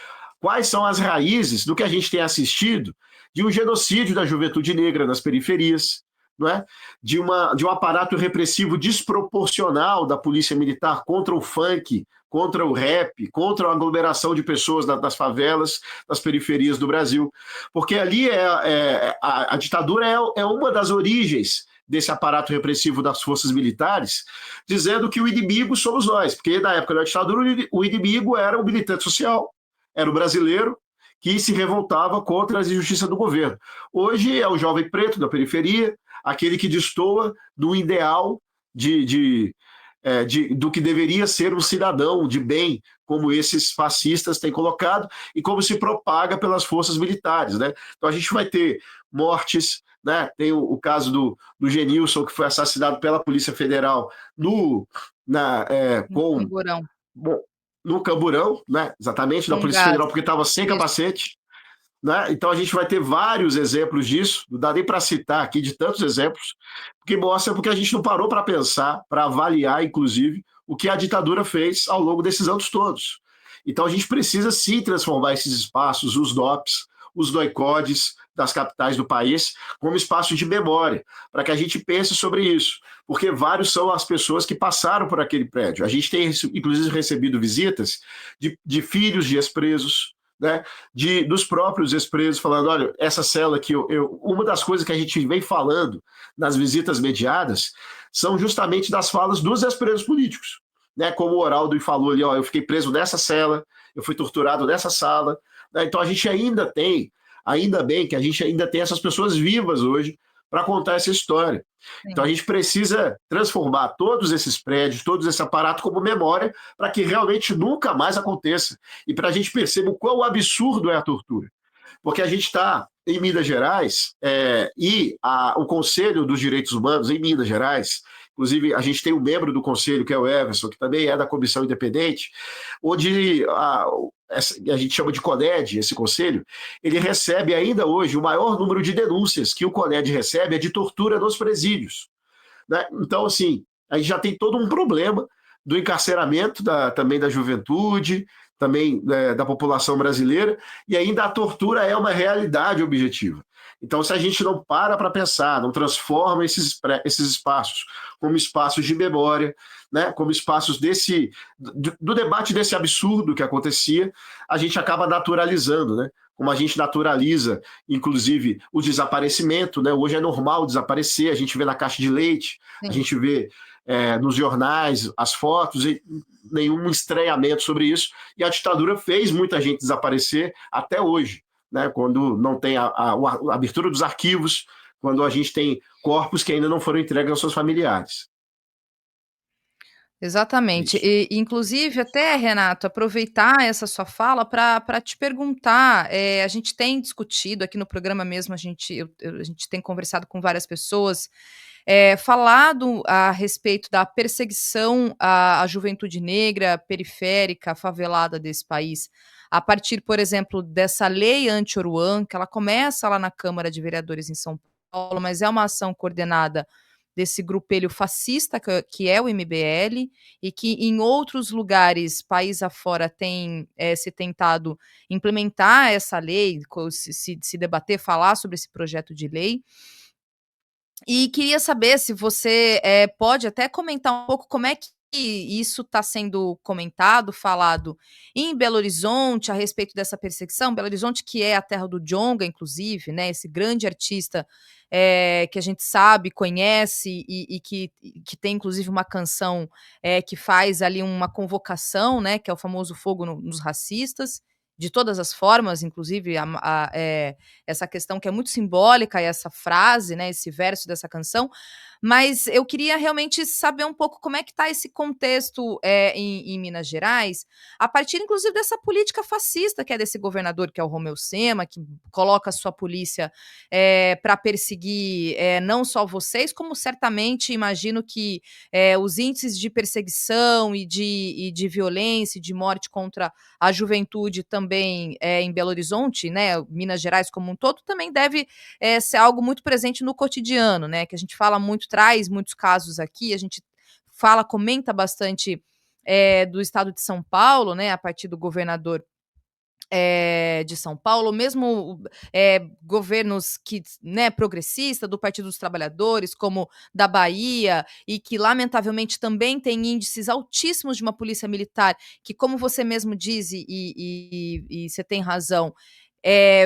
quais são as raízes do que a gente tem assistido de um genocídio da juventude negra nas periferias, não é? de um aparato repressivo desproporcional da polícia militar contra o funk, contra o rap, contra a aglomeração de pessoas das favelas, das periferias do Brasil. Porque ali a ditadura é uma das origens desse aparato repressivo das forças militares, dizendo que o inimigo somos nós, porque na época da ditadura o inimigo era o militante social, era o brasileiro que se revoltava contra as injustiças do governo. Hoje é o jovem preto da periferia, aquele que destoa do ideal do que deveria ser um cidadão de bem, como esses fascistas têm colocado, e como se propaga pelas forças militares, né? Então a gente vai ter mortes, né? Tem o caso do Genilson, que foi assassinado pela Polícia Federal no Camburão. No Camburão, né? Exatamente, da Polícia Federal, porque estava sem capacete. Né? Então a gente vai ter vários exemplos disso, não dá nem para citar aqui de tantos exemplos, que mostra porque a gente não parou para pensar, para avaliar, inclusive, o que a ditadura fez ao longo desses anos todos. Então a gente precisa sim transformar esses espaços, os DOPs, os doicodes das capitais do país, como espaços de memória, para que a gente pense sobre isso, porque vários são as pessoas que passaram por aquele prédio. A gente tem, inclusive, recebido visitas de filhos de ex-presos, né, dos próprios ex-presos, falando, olha, essa cela aqui, uma das coisas que a gente vem falando nas visitas mediadas são justamente das falas dos ex-presos políticos, né, como o Oraldo falou ali, ó, eu fiquei preso nessa cela, eu fui torturado nessa sala, né, então a gente ainda bem que a gente ainda tem essas pessoas vivas hoje para contar essa história. Sim. Então a gente precisa transformar todos esses prédios, todo esse aparato como memória para que realmente nunca mais aconteça e para a gente perceber o quão absurdo é a tortura. Porque a gente está em Minas Gerais o Conselho dos Direitos Humanos em Minas Gerais, inclusive a gente tem um membro do Conselho, que é o Everson, que também é da Comissão Independente, onde a gente chama de CONED, esse conselho, ele recebe ainda hoje o maior número de denúncias que o CONED recebe é de tortura nos presídios. Né? Então, assim, a gente já tem todo um problema do encarceramento também da juventude, também da população brasileira, e ainda a tortura é uma realidade objetiva. Então, se a gente não para pensar, não transforma esses espaços como espaços de memória, né, como espaços do debate desse absurdo que acontecia, a gente acaba naturalizando, né? Como a gente naturaliza, inclusive, o desaparecimento, né? Hoje é normal desaparecer, a gente vê na caixa de leite, a gente vê nos jornais as fotos, e nenhum estranhamento sobre isso, e a ditadura fez muita gente desaparecer até hoje, né? Quando não tem a abertura dos arquivos, quando a gente tem corpos que ainda não foram entregues aos seus familiares. Exatamente. E, inclusive, até, Renato, aproveitar essa sua fala para te perguntar, a gente tem discutido aqui no programa mesmo, a gente tem conversado com várias pessoas, falado a respeito da perseguição à juventude negra, periférica, favelada desse país, a partir, por exemplo, dessa lei anti-Oruan, que ela começa lá na Câmara de Vereadores em São Paulo, mas é uma ação coordenada desse grupelho fascista que é o MBL, e que em outros lugares, país afora, tem se tentado implementar essa lei, se debater, falar sobre esse projeto de lei. E queria saber se você pode até comentar um pouco como é que isso está sendo comentado, falado em Belo Horizonte a respeito dessa perseguição. Belo Horizonte, que é a terra do Djonga, inclusive, né? Esse grande artista que a gente sabe, conhece e que tem, inclusive, uma canção que faz ali uma convocação, né? Que é o famoso Fogo nos Racistas, de todas as formas, inclusive essa questão que é muito simbólica, essa frase, né? Esse verso dessa canção. Mas eu queria realmente saber um pouco como é que está esse contexto em Minas Gerais, a partir, inclusive, dessa política fascista que é desse governador, que é o Romeu Zema, que coloca a sua polícia para perseguir não só vocês, como certamente imagino que os índices de perseguição e de violência e de morte contra a juventude também em Belo Horizonte, né, Minas Gerais como um todo, também deve ser algo muito presente no cotidiano, né, que a gente fala muito, traz muitos casos aqui, a gente comenta bastante do estado de São Paulo, né, a partir do governador de São Paulo, mesmo governos que, né, progressistas, do Partido dos Trabalhadores, como da Bahia, e que lamentavelmente também tem índices altíssimos de uma polícia militar, que, como você mesmo diz, e você tem razão,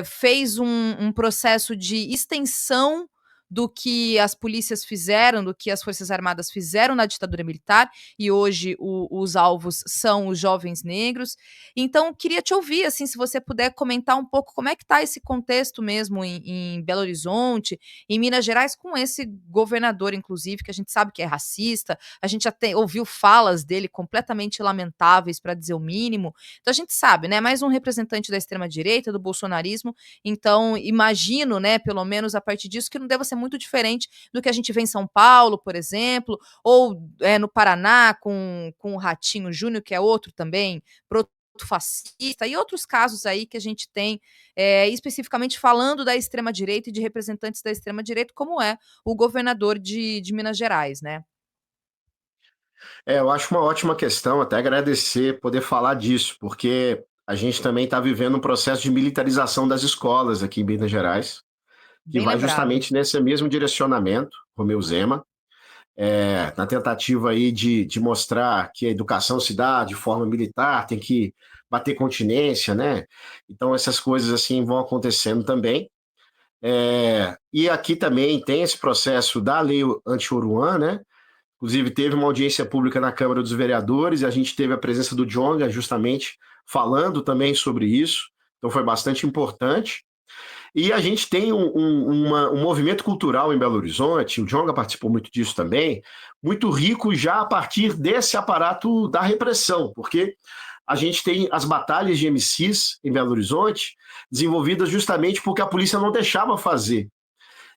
fez um processo de extensão do que as polícias fizeram, do que as Forças Armadas fizeram na ditadura militar, e hoje os alvos são os jovens negros. Então, queria te ouvir, assim, se você puder comentar um pouco como é que está esse contexto mesmo em Belo Horizonte, em Minas Gerais, com esse governador, inclusive, que a gente sabe que é racista, a gente até ouviu falas dele completamente lamentáveis, para dizer o mínimo. Então, a gente sabe, né, mais um representante da extrema-direita, do bolsonarismo. Então, imagino, né, pelo menos a partir disso, que não deva ser muito diferente do que a gente vê em São Paulo, por exemplo, ou no Paraná, com o Ratinho Júnior, que é outro também fascista, e outros casos aí que a gente tem, especificamente falando da extrema-direita e de representantes da extrema-direita, como é o governador de Minas Gerais, né? Eu acho uma ótima questão, até agradecer poder falar disso, porque a gente também está vivendo um processo de militarização das escolas aqui em Minas Gerais, que Bem vai lembrado. justamente nesse mesmo direcionamento, Romeu Zema, na tentativa aí de mostrar que a educação se dá de forma militar, tem que bater continência, né? Então essas coisas assim vão acontecendo também. E aqui também tem esse processo da lei anti-Oruan, né? Inclusive teve uma audiência pública na Câmara dos Vereadores e a gente teve a presença do Djonga justamente falando também sobre isso, então foi bastante importante. E a gente tem um movimento cultural em Belo Horizonte, o Djonga participou muito disso também, muito rico já a partir desse aparato da repressão, porque a gente tem as batalhas de MCs em Belo Horizonte desenvolvidas justamente porque a polícia não deixava fazer,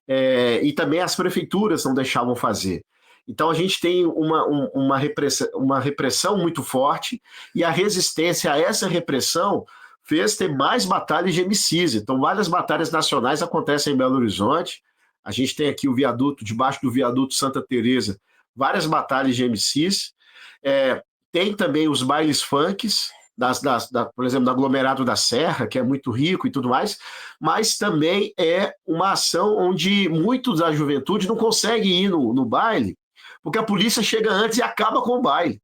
e também as prefeituras não deixavam fazer. Então a gente tem uma repressão muito forte e a resistência a essa repressão fez ter mais batalhas de MCs. Então várias batalhas nacionais acontecem em Belo Horizonte. A gente tem aqui o viaduto, debaixo do viaduto Santa Teresa, várias batalhas de MCs. Tem também os bailes funks, por exemplo, do aglomerado da Serra, que é muito rico e tudo mais, mas também é uma ação onde muitos da juventude não conseguem ir no baile, porque a polícia chega antes e acaba com o baile,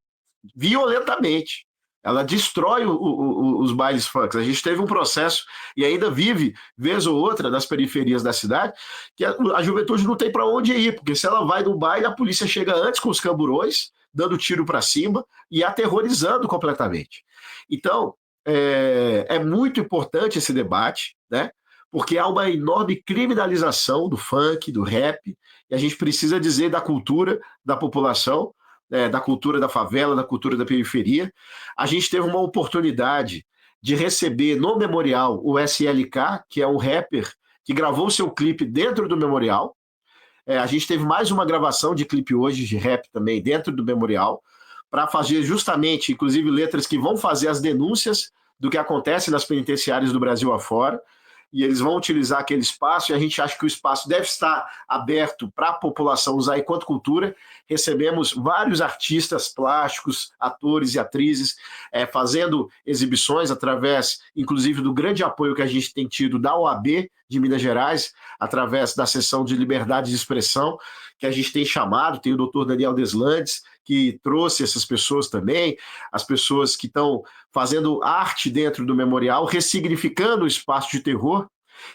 violentamente. Ela destrói os bailes funks. A gente teve um processo, e ainda vive, vez ou outra, das periferias da cidade, que a juventude não tem para onde ir, porque se ela vai no baile, a polícia chega antes com os camburões, dando tiro para cima e aterrorizando completamente. Então, é muito importante esse debate, né? Porque há uma enorme criminalização do funk, do rap, e a gente precisa dizer da cultura da população, da cultura da favela, da cultura da periferia. A gente teve uma oportunidade de receber no memorial o SLK, que é um rapper que gravou seu clipe dentro do memorial. A gente teve mais uma gravação de clipe hoje de rap também dentro do memorial, para fazer justamente, inclusive, letras que vão fazer as denúncias do que acontece nas penitenciárias do Brasil afora, e eles vão utilizar aquele espaço, e a gente acha que o espaço deve estar aberto para a população usar enquanto cultura. Recebemos vários artistas plásticos, atores e atrizes, fazendo exibições através, inclusive, do grande apoio que a gente tem tido da OAB de Minas Gerais, através da sessão de liberdade de expressão, que a gente tem chamado, tem o doutor Daniel Deslandes, que trouxe essas pessoas também, as pessoas que estão fazendo arte dentro do memorial, ressignificando o espaço de terror,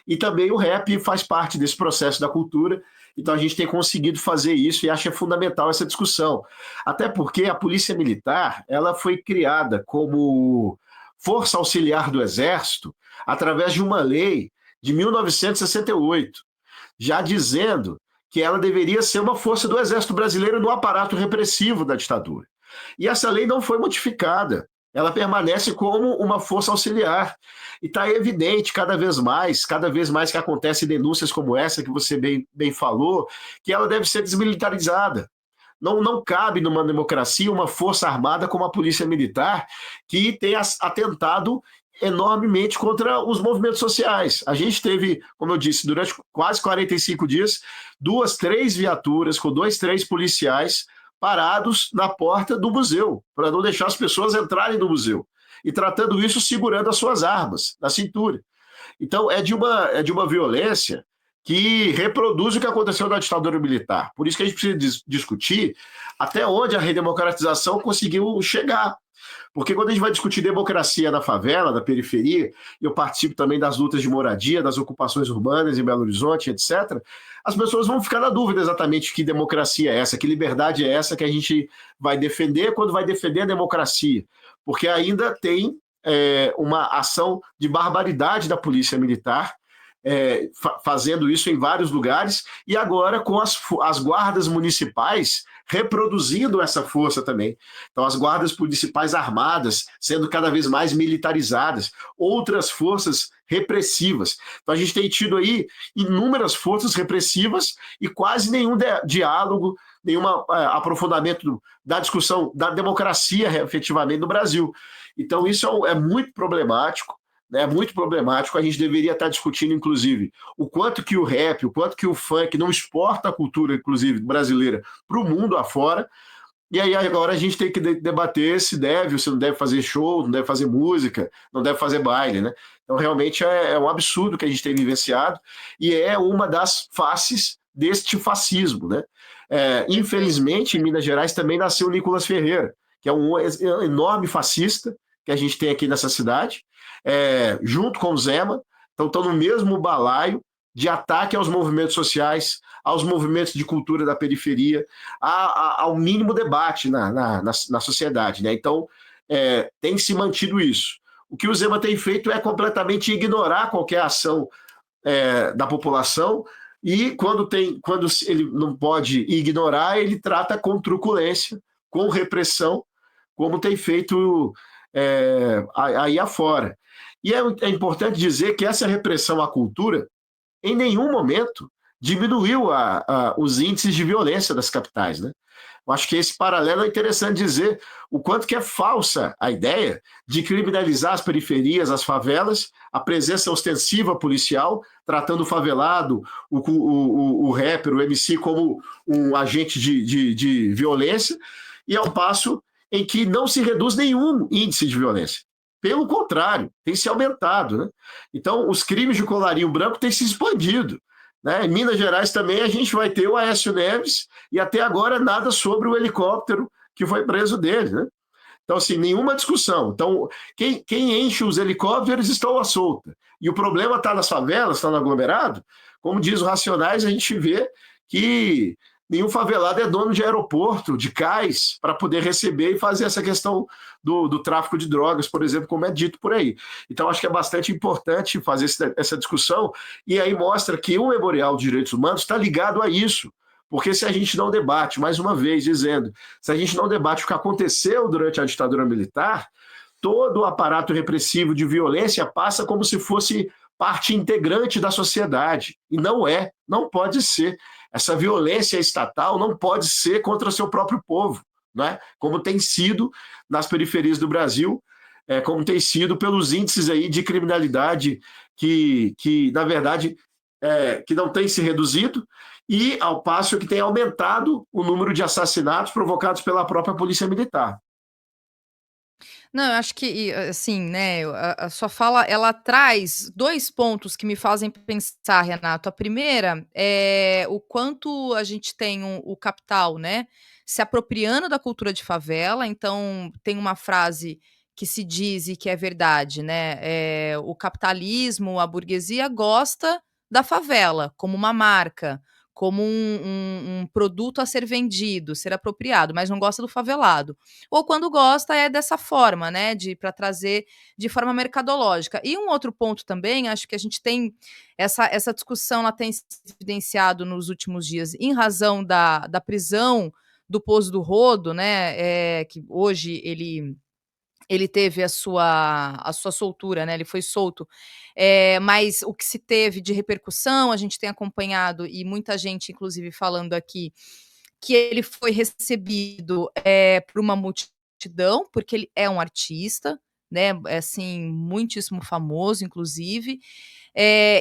e também o rap faz parte desse processo da cultura, então a gente tem conseguido fazer isso e acho fundamental essa discussão. Até porque a Polícia Militar, ela foi criada como força auxiliar do Exército através de uma lei de 1968, já dizendo que ela deveria ser uma força do Exército Brasileiro no aparato repressivo da ditadura. E essa lei não foi modificada. Ela permanece como uma força auxiliar. E está evidente cada vez mais que acontecem denúncias como essa que você bem falou, que ela deve ser desmilitarizada. Não cabe numa democracia uma força armada como a Polícia Militar que tenha atentado enormemente contra os movimentos sociais. A gente teve, como eu disse, durante quase 45 dias, 2, 3 viaturas com 2, 3 policiais parados na porta do museu, para não deixar as pessoas entrarem no museu. E tratando isso, segurando as suas armas na cintura. Então, é de uma violência que reproduz o que aconteceu na ditadura militar. Por isso que a gente precisa discutir até onde a redemocratização conseguiu chegar. Porque quando a gente vai discutir democracia na favela, na periferia, eu participo também das lutas de moradia, das ocupações urbanas em Belo Horizonte, etc., as pessoas vão ficar na dúvida exatamente que democracia é essa, que liberdade é essa que a gente vai defender quando vai defender a democracia. Porque ainda tem uma ação de barbaridade da Polícia Militar, fazendo isso em vários lugares, e agora com as guardas municipais reproduzindo essa força também. Então, as guardas municipais armadas sendo cada vez mais militarizadas, outras forças repressivas. Então, a gente tem tido aí inúmeras forças repressivas e quase nenhum diálogo, nenhum aprofundamento da discussão da democracia efetivamente no Brasil. Então, isso é muito problemático. É muito problemático, a gente deveria estar discutindo, inclusive, o quanto que o rap, o quanto que o funk não exporta a cultura, inclusive, brasileira para o mundo afora, e aí agora a gente tem que debater se deve ou se não deve fazer show, não deve fazer música, não deve fazer baile, né? Então, realmente, é um absurdo que a gente tem vivenciado, e é uma das faces deste fascismo, né? Infelizmente, em Minas Gerais também nasceu o Nicolas Ferreira, que é um enorme fascista que a gente tem aqui nessa cidade, junto com o Zema, então estão no mesmo balaio de ataque aos movimentos sociais, aos movimentos de cultura da periferia, ao mínimo debate na sociedade, né? Então, tem se mantido isso. O que o Zema tem feito é completamente ignorar qualquer ação da população, e quando ele não pode ignorar, ele trata com truculência, com repressão, como tem feito aí afora. E é importante dizer que essa repressão à cultura, em nenhum momento, diminuiu os índices de violência das capitais, né? Eu acho que esse paralelo é interessante dizer o quanto que é falsa a ideia de criminalizar as periferias, as favelas, a presença ostensiva policial, tratando o favelado, o rapper, o MC como um agente de violência, e ao passo em que não se reduz nenhum índice de violência. Pelo contrário, tem se aumentado, né? Então, os crimes de colarinho branco têm se expandido, né? Em Minas Gerais também a gente vai ter o Aécio Neves e até agora nada sobre o helicóptero que foi preso dele, né? Então, assim, nenhuma discussão. Então, quem enche os helicópteros estão à solta. E o problema está nas favelas, está no aglomerado. Como diz o Racionais, a gente vê que nenhum favelado é dono de aeroporto, de cais, para poder receber e fazer essa questão do tráfico de drogas, por exemplo, como é dito por aí. Então, acho que é bastante importante fazer essa discussão, e aí mostra que o Memorial de Direitos Humanos está ligado a isso, porque se a gente não debate, mais uma vez dizendo, se a gente não debate o que aconteceu durante a ditadura militar, todo o aparato repressivo de violência passa como se fosse parte integrante da sociedade, e não é, não pode ser. Essa violência estatal não pode ser contra o seu próprio povo, né? Como tem sido nas periferias do Brasil, como tem sido pelos índices aí de criminalidade que na verdade, que não tem se reduzido, e ao passo que tem aumentado o número de assassinatos provocados pela própria Polícia Militar. Não, eu acho que, assim, né, a sua fala, ela traz 2 pontos que me fazem pensar, Renato. A primeira é o quanto a gente tem o capital, né, se apropriando da cultura de favela. Então tem uma frase que se diz e que é verdade, né, o capitalismo, a burguesia gosta da favela como uma marca, como um produto a ser vendido, ser apropriado, mas não gosta do favelado. Ou quando gosta é dessa forma, né, de para trazer de forma mercadológica. E um outro ponto também, acho que a gente tem essa discussão, ela tem se evidenciado nos últimos dias em razão da prisão do Poço do Rodo, né, que hoje ele teve a sua soltura, né, ele foi solto, mas o que se teve de repercussão, a gente tem acompanhado e muita gente inclusive falando aqui, que ele foi recebido, por uma multidão, porque ele é um artista, né, assim, muitíssimo famoso inclusive,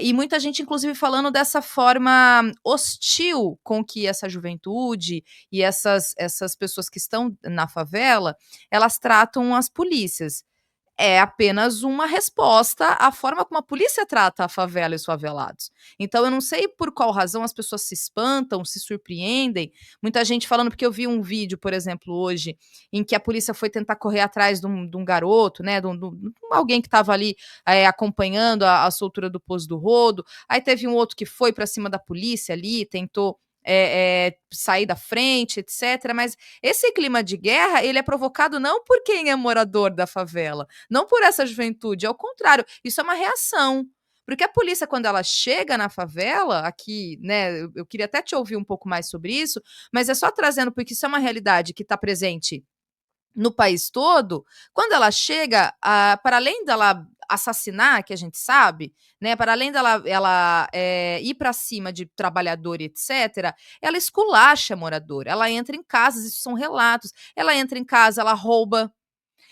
e muita gente inclusive falando dessa forma hostil com que essa juventude e essas pessoas que estão na favela, elas tratam as polícias. É apenas uma resposta à forma como a polícia trata a favela e os favelados. Então eu não sei por qual razão as pessoas se espantam, se surpreendem. Muita gente falando, porque eu vi um vídeo, por exemplo, hoje, em que a polícia foi tentar correr atrás de um garoto, né, de alguém que estava ali acompanhando a soltura do Poço do Rodo. Aí teve um outro que foi para cima da polícia ali, tentou sair da frente, etc. Mas esse clima de guerra, ele é provocado não por quem é morador da favela, não por essa juventude, ao contrário, isso é uma reação. Porque a polícia, quando ela chega na favela, aqui, né, eu queria até te ouvir um pouco mais sobre isso, mas é só trazendo, porque isso é uma realidade que está presente no país todo. Quando ela chega, para além dela assassinar, que a gente sabe, né, para além dela ir para cima de trabalhador e etc., ela esculacha morador, ela entra em casas, isso são relatos, ela entra em casa, ela rouba,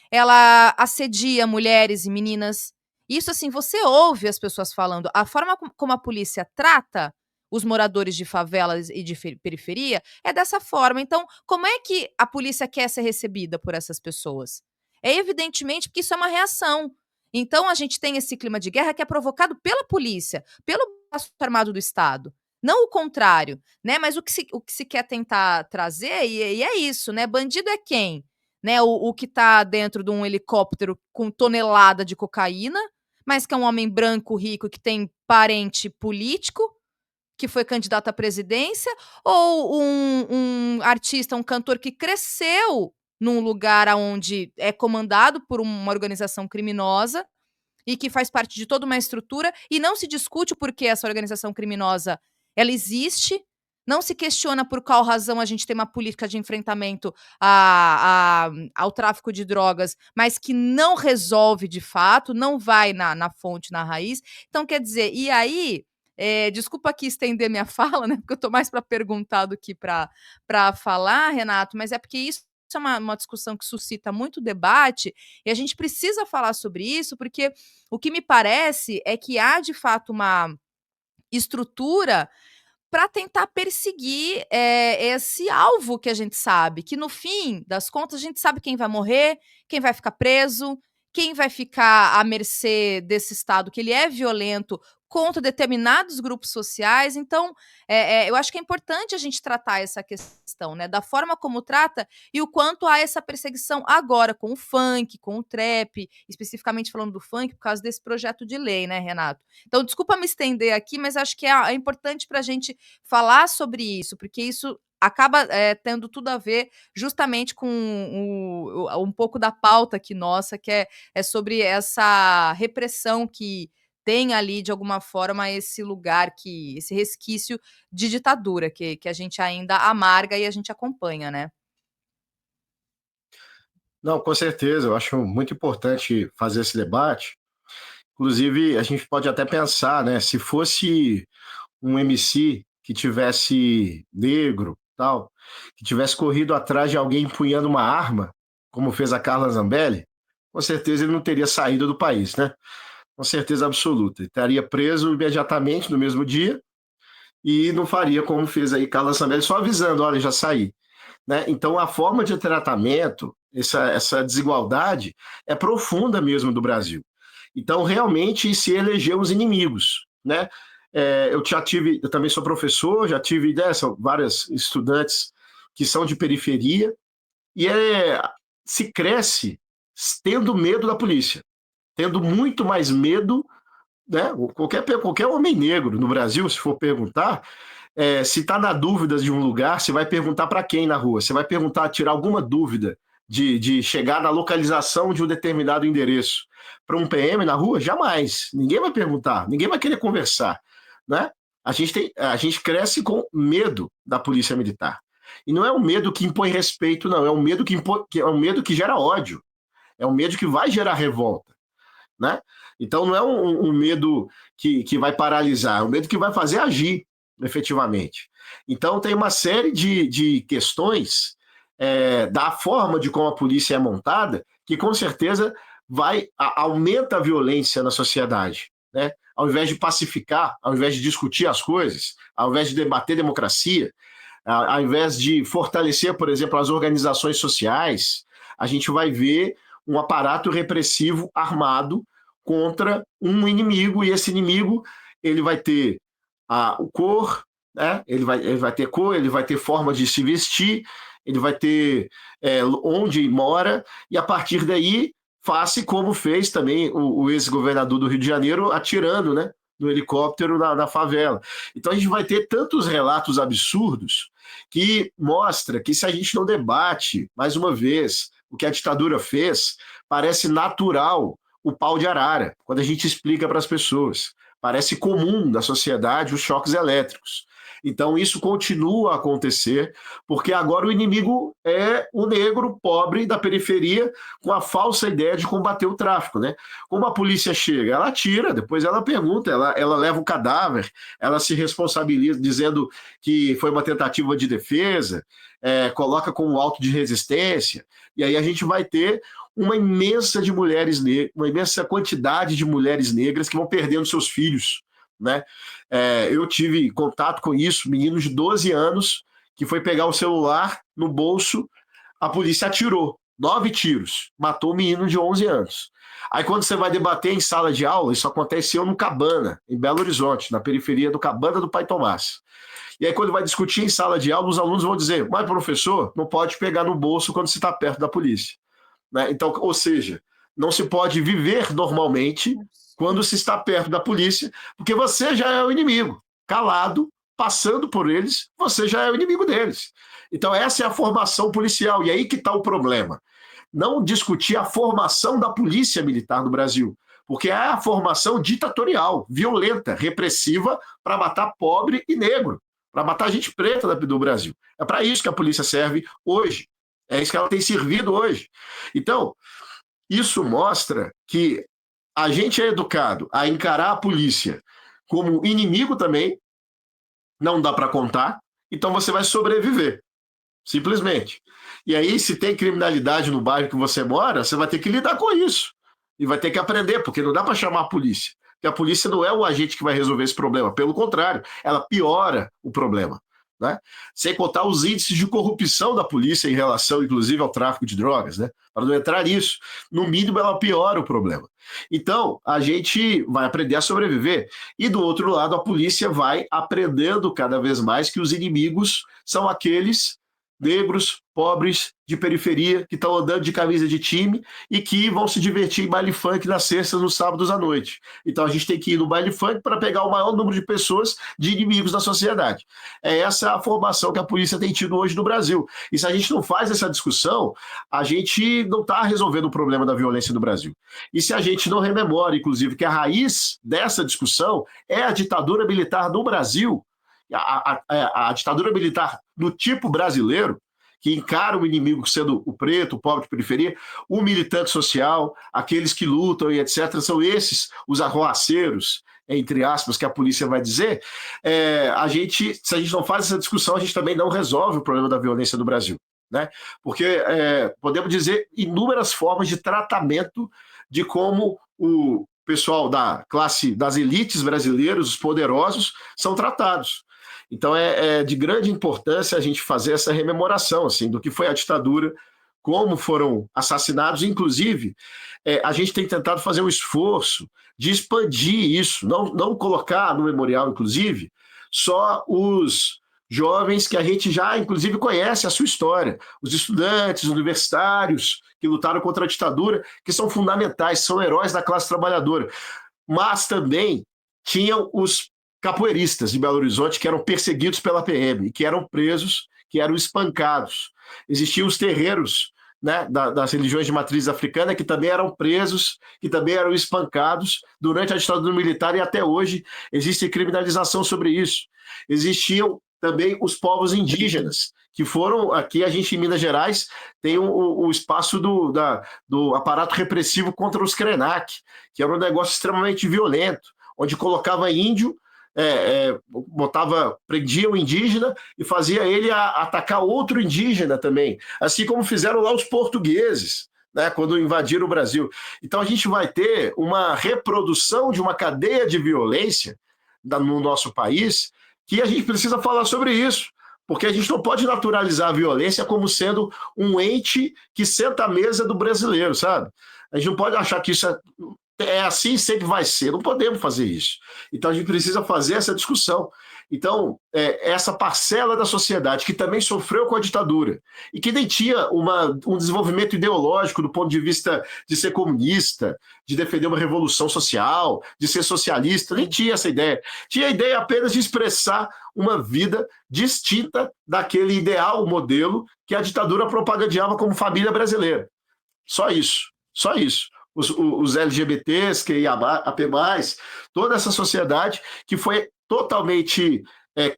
ela assedia mulheres e meninas. Isso, assim, você ouve as pessoas falando. A forma como a polícia trata os moradores de favelas e de periferia é dessa forma. Então, como é que a polícia quer ser recebida por essas pessoas? É evidentemente porque isso é uma reação. Então, a gente tem esse clima de guerra que é provocado pela polícia, pelo braço armado do Estado. Não o contrário, né? Mas o que se quer tentar trazer, e é isso, né? Bandido é quem? Né, o que está dentro de um helicóptero com tonelada de cocaína, mas que é um homem branco, rico, que tem parente político, que foi candidato à presidência, ou um artista, um cantor que cresceu num lugar onde é comandado por uma organização criminosa e que faz parte de toda uma estrutura, e não se discute o porquê essa organização criminosa ela existe, não se questiona por qual razão a gente tem uma política de enfrentamento ao tráfico de drogas, mas que não resolve de fato, não vai na fonte, na raiz. Então, quer dizer, e aí, desculpa aqui estender minha fala, né, porque eu estou mais para perguntar do que para falar, Renato, mas é porque isso é uma discussão que suscita muito debate e a gente precisa falar sobre isso, porque o que me parece é que há de fato uma estrutura para tentar perseguir esse alvo que a gente sabe, que no fim das contas a gente sabe quem vai morrer, quem vai ficar preso, quem vai ficar à mercê desse Estado, que ele é violento contra determinados grupos sociais. Então, eu acho que é importante a gente tratar essa questão, né, da forma como trata e o quanto há essa perseguição agora com o funk, com o trap, especificamente falando do funk, por causa desse projeto de lei, né, Renato? Então, desculpa me estender aqui, mas acho que é importante para a gente falar sobre isso, porque isso acaba tendo tudo a ver justamente com um pouco da pauta aqui nossa, que é sobre essa repressão que tem ali, de alguma forma, esse lugar, esse resquício de ditadura que a gente ainda amarga e a gente acompanha, né? Não, com certeza, eu acho muito importante fazer esse debate. Inclusive, a gente pode até pensar, né, se fosse um MC que tivesse negro, tal, que tivesse corrido atrás de alguém empunhando uma arma, como fez a Carla Zambelli, com certeza ele não teria saído do país, né? Com certeza absoluta. Ele estaria preso imediatamente no mesmo dia e não faria como fez aí Carla Zambelli, só avisando, olha, já saí. né? Então, a forma de tratamento, essa desigualdade, é profunda mesmo do Brasil. Então, realmente, se elegeu os inimigos, né? Eu também sou professor, já tive são vários estudantes que são de periferia, e se cresce tendo medo da polícia, tendo muito mais medo, né? Qualquer homem negro no Brasil, se for perguntar, se está na dúvida de um lugar, você vai perguntar para quem na rua? Você vai perguntar, tirar alguma dúvida de chegar na localização de um determinado endereço para um PM na rua? Jamais. Ninguém vai perguntar, ninguém vai querer conversar, né? A gente cresce com medo da polícia militar. E não é um medo que impõe respeito, não. É um medo é um medo que gera ódio. É um medo que vai gerar revolta, né? Então não é um medo que vai paralisar, é um medo que vai fazer agir efetivamente. Então tem uma série de questões da forma de como a polícia é montada que com certeza aumenta a violência na sociedade, né? Ao invés de pacificar, ao invés de discutir as coisas, ao invés de debater democracia, ao invés de fortalecer, por exemplo, as organizações sociais, a gente vai ver um aparato repressivo armado contra um inimigo, e esse inimigo ele vai ter o cor, né? Ele vai ter cor, ele vai ter forma de se vestir, ele vai ter onde mora, e a partir daí faça como fez também o ex-governador do Rio de Janeiro atirando, né, no helicóptero na favela. Então a gente vai ter tantos relatos absurdos que mostra que se a gente não debate, mais uma vez, o que a ditadura fez, parece natural o pau de arara, quando a gente explica para as pessoas. Parece comum na sociedade os choques elétricos. Então isso continua a acontecer, porque agora o inimigo é o negro pobre da periferia com a falsa ideia de combater o tráfico, né? Como a polícia chega? Ela atira, depois ela pergunta, ela leva o cadáver, ela se responsabiliza dizendo que foi uma tentativa de defesa, coloca como auto de resistência, e aí a gente vai ter uma imensa uma imensa quantidade de mulheres negras que vão perdendo seus filhos, né? Eu tive contato com isso, menino de 12 anos que foi pegar o celular no bolso, a polícia atirou 9 tiros, matou o menino de 11 anos. Aí quando você vai debater em sala de aula, isso aconteceu no Cabana, em Belo Horizonte, na periferia do Cabana do Pai Tomás. E aí quando vai discutir em sala de aula, os alunos vão dizer, mas professor, não pode pegar no bolso quando você está perto da polícia, né? Então, ou seja, não se pode viver normalmente quando se está perto da polícia, porque você já é o inimigo. Calado, passando por eles, você já é o inimigo deles. Então essa é a formação policial, e aí que está o problema. Não discutir a formação da polícia militar no Brasil, porque é a formação ditatorial, violenta, repressiva, para matar pobre e negro, para matar gente preta do Brasil. É para isso que a polícia serve hoje. É isso que ela tem servido hoje. Então, isso mostra que a gente é educado a encarar a polícia como inimigo também, não dá para contar, então você vai sobreviver, simplesmente. E aí, se tem criminalidade no bairro que você mora, você vai ter que lidar com isso. E vai ter que aprender, porque não dá para chamar a polícia. Porque a polícia não é o agente que vai resolver esse problema, pelo contrário, ela piora o problema, né? Sem contar os índices de corrupção da polícia em relação, inclusive, ao tráfico de drogas, né? Para não entrar nisso, no mínimo ela piora o problema. Então, a gente vai aprender a sobreviver. E do outro lado, a polícia vai aprendendo cada vez mais que os inimigos são aqueles negros, pobres, de periferia, que estão andando de camisa de time e que vão se divertir em baile funk nas sextas, nos sábados à noite. Então a gente tem que ir no baile funk para pegar o maior número de pessoas, de inimigos da sociedade. É essa a formação que a polícia tem tido hoje no Brasil. E se a gente não faz essa discussão, a gente não está resolvendo o problema da violência no Brasil. E se a gente não rememora, inclusive, que a raiz dessa discussão é a ditadura militar no Brasil, a ditadura militar do tipo brasileiro, que encara o inimigo sendo o preto, o pobre de periferia, o militante social, aqueles que lutam e etc., são esses os arruaceiros, entre aspas, que a polícia vai dizer. Se a gente não faz essa discussão, a gente também não resolve o problema da violência no Brasil, né? Porque podemos dizer inúmeras formas de tratamento de como o pessoal da classe, das elites brasileiras, os poderosos, são tratados. Então é de grande importância a gente fazer essa rememoração assim, do que foi a ditadura, como foram assassinados. Inclusive, a gente tem tentado fazer um esforço de expandir isso, não colocar no memorial, inclusive, só os jovens que a gente já, inclusive, conhece a sua história, os estudantes, universitários que lutaram contra a ditadura, que são fundamentais, são heróis da classe trabalhadora. Mas também tinham os capoeiristas de Belo Horizonte que eram perseguidos pela PM, que eram presos, que eram espancados. Existiam os terreiros, né, das religiões de matriz africana, que também eram presos, que também eram espancados durante a ditadura militar, e até hoje existe criminalização sobre isso. Existiam também os povos indígenas, que foram, aqui a gente em Minas Gerais tem o espaço do aparato repressivo contra os Krenak, que era um negócio extremamente violento, onde colocava índio, prendia o indígena e fazia ele atacar outro indígena também, assim como fizeram lá os portugueses, né, quando invadiram o Brasil. Então a gente vai ter uma reprodução de uma cadeia de violência no nosso país, que a gente precisa falar sobre isso, porque a gente não pode naturalizar a violência como sendo um ente que senta à mesa do brasileiro, sabe? A gente não pode achar que isso é assim, sempre vai ser. Não podemos fazer isso. Então a gente precisa fazer essa discussão. Então, essa parcela da sociedade que também sofreu com a ditadura e que nem tinha um desenvolvimento ideológico do ponto de vista de ser comunista, de defender uma revolução social, de ser socialista, nem tinha essa ideia. Tinha a ideia apenas de expressar uma vida distinta daquele ideal, modelo que a ditadura propagandeava como família brasileira. Só isso, só isso. Os LGBTs, QIAP+, toda essa sociedade que foi totalmente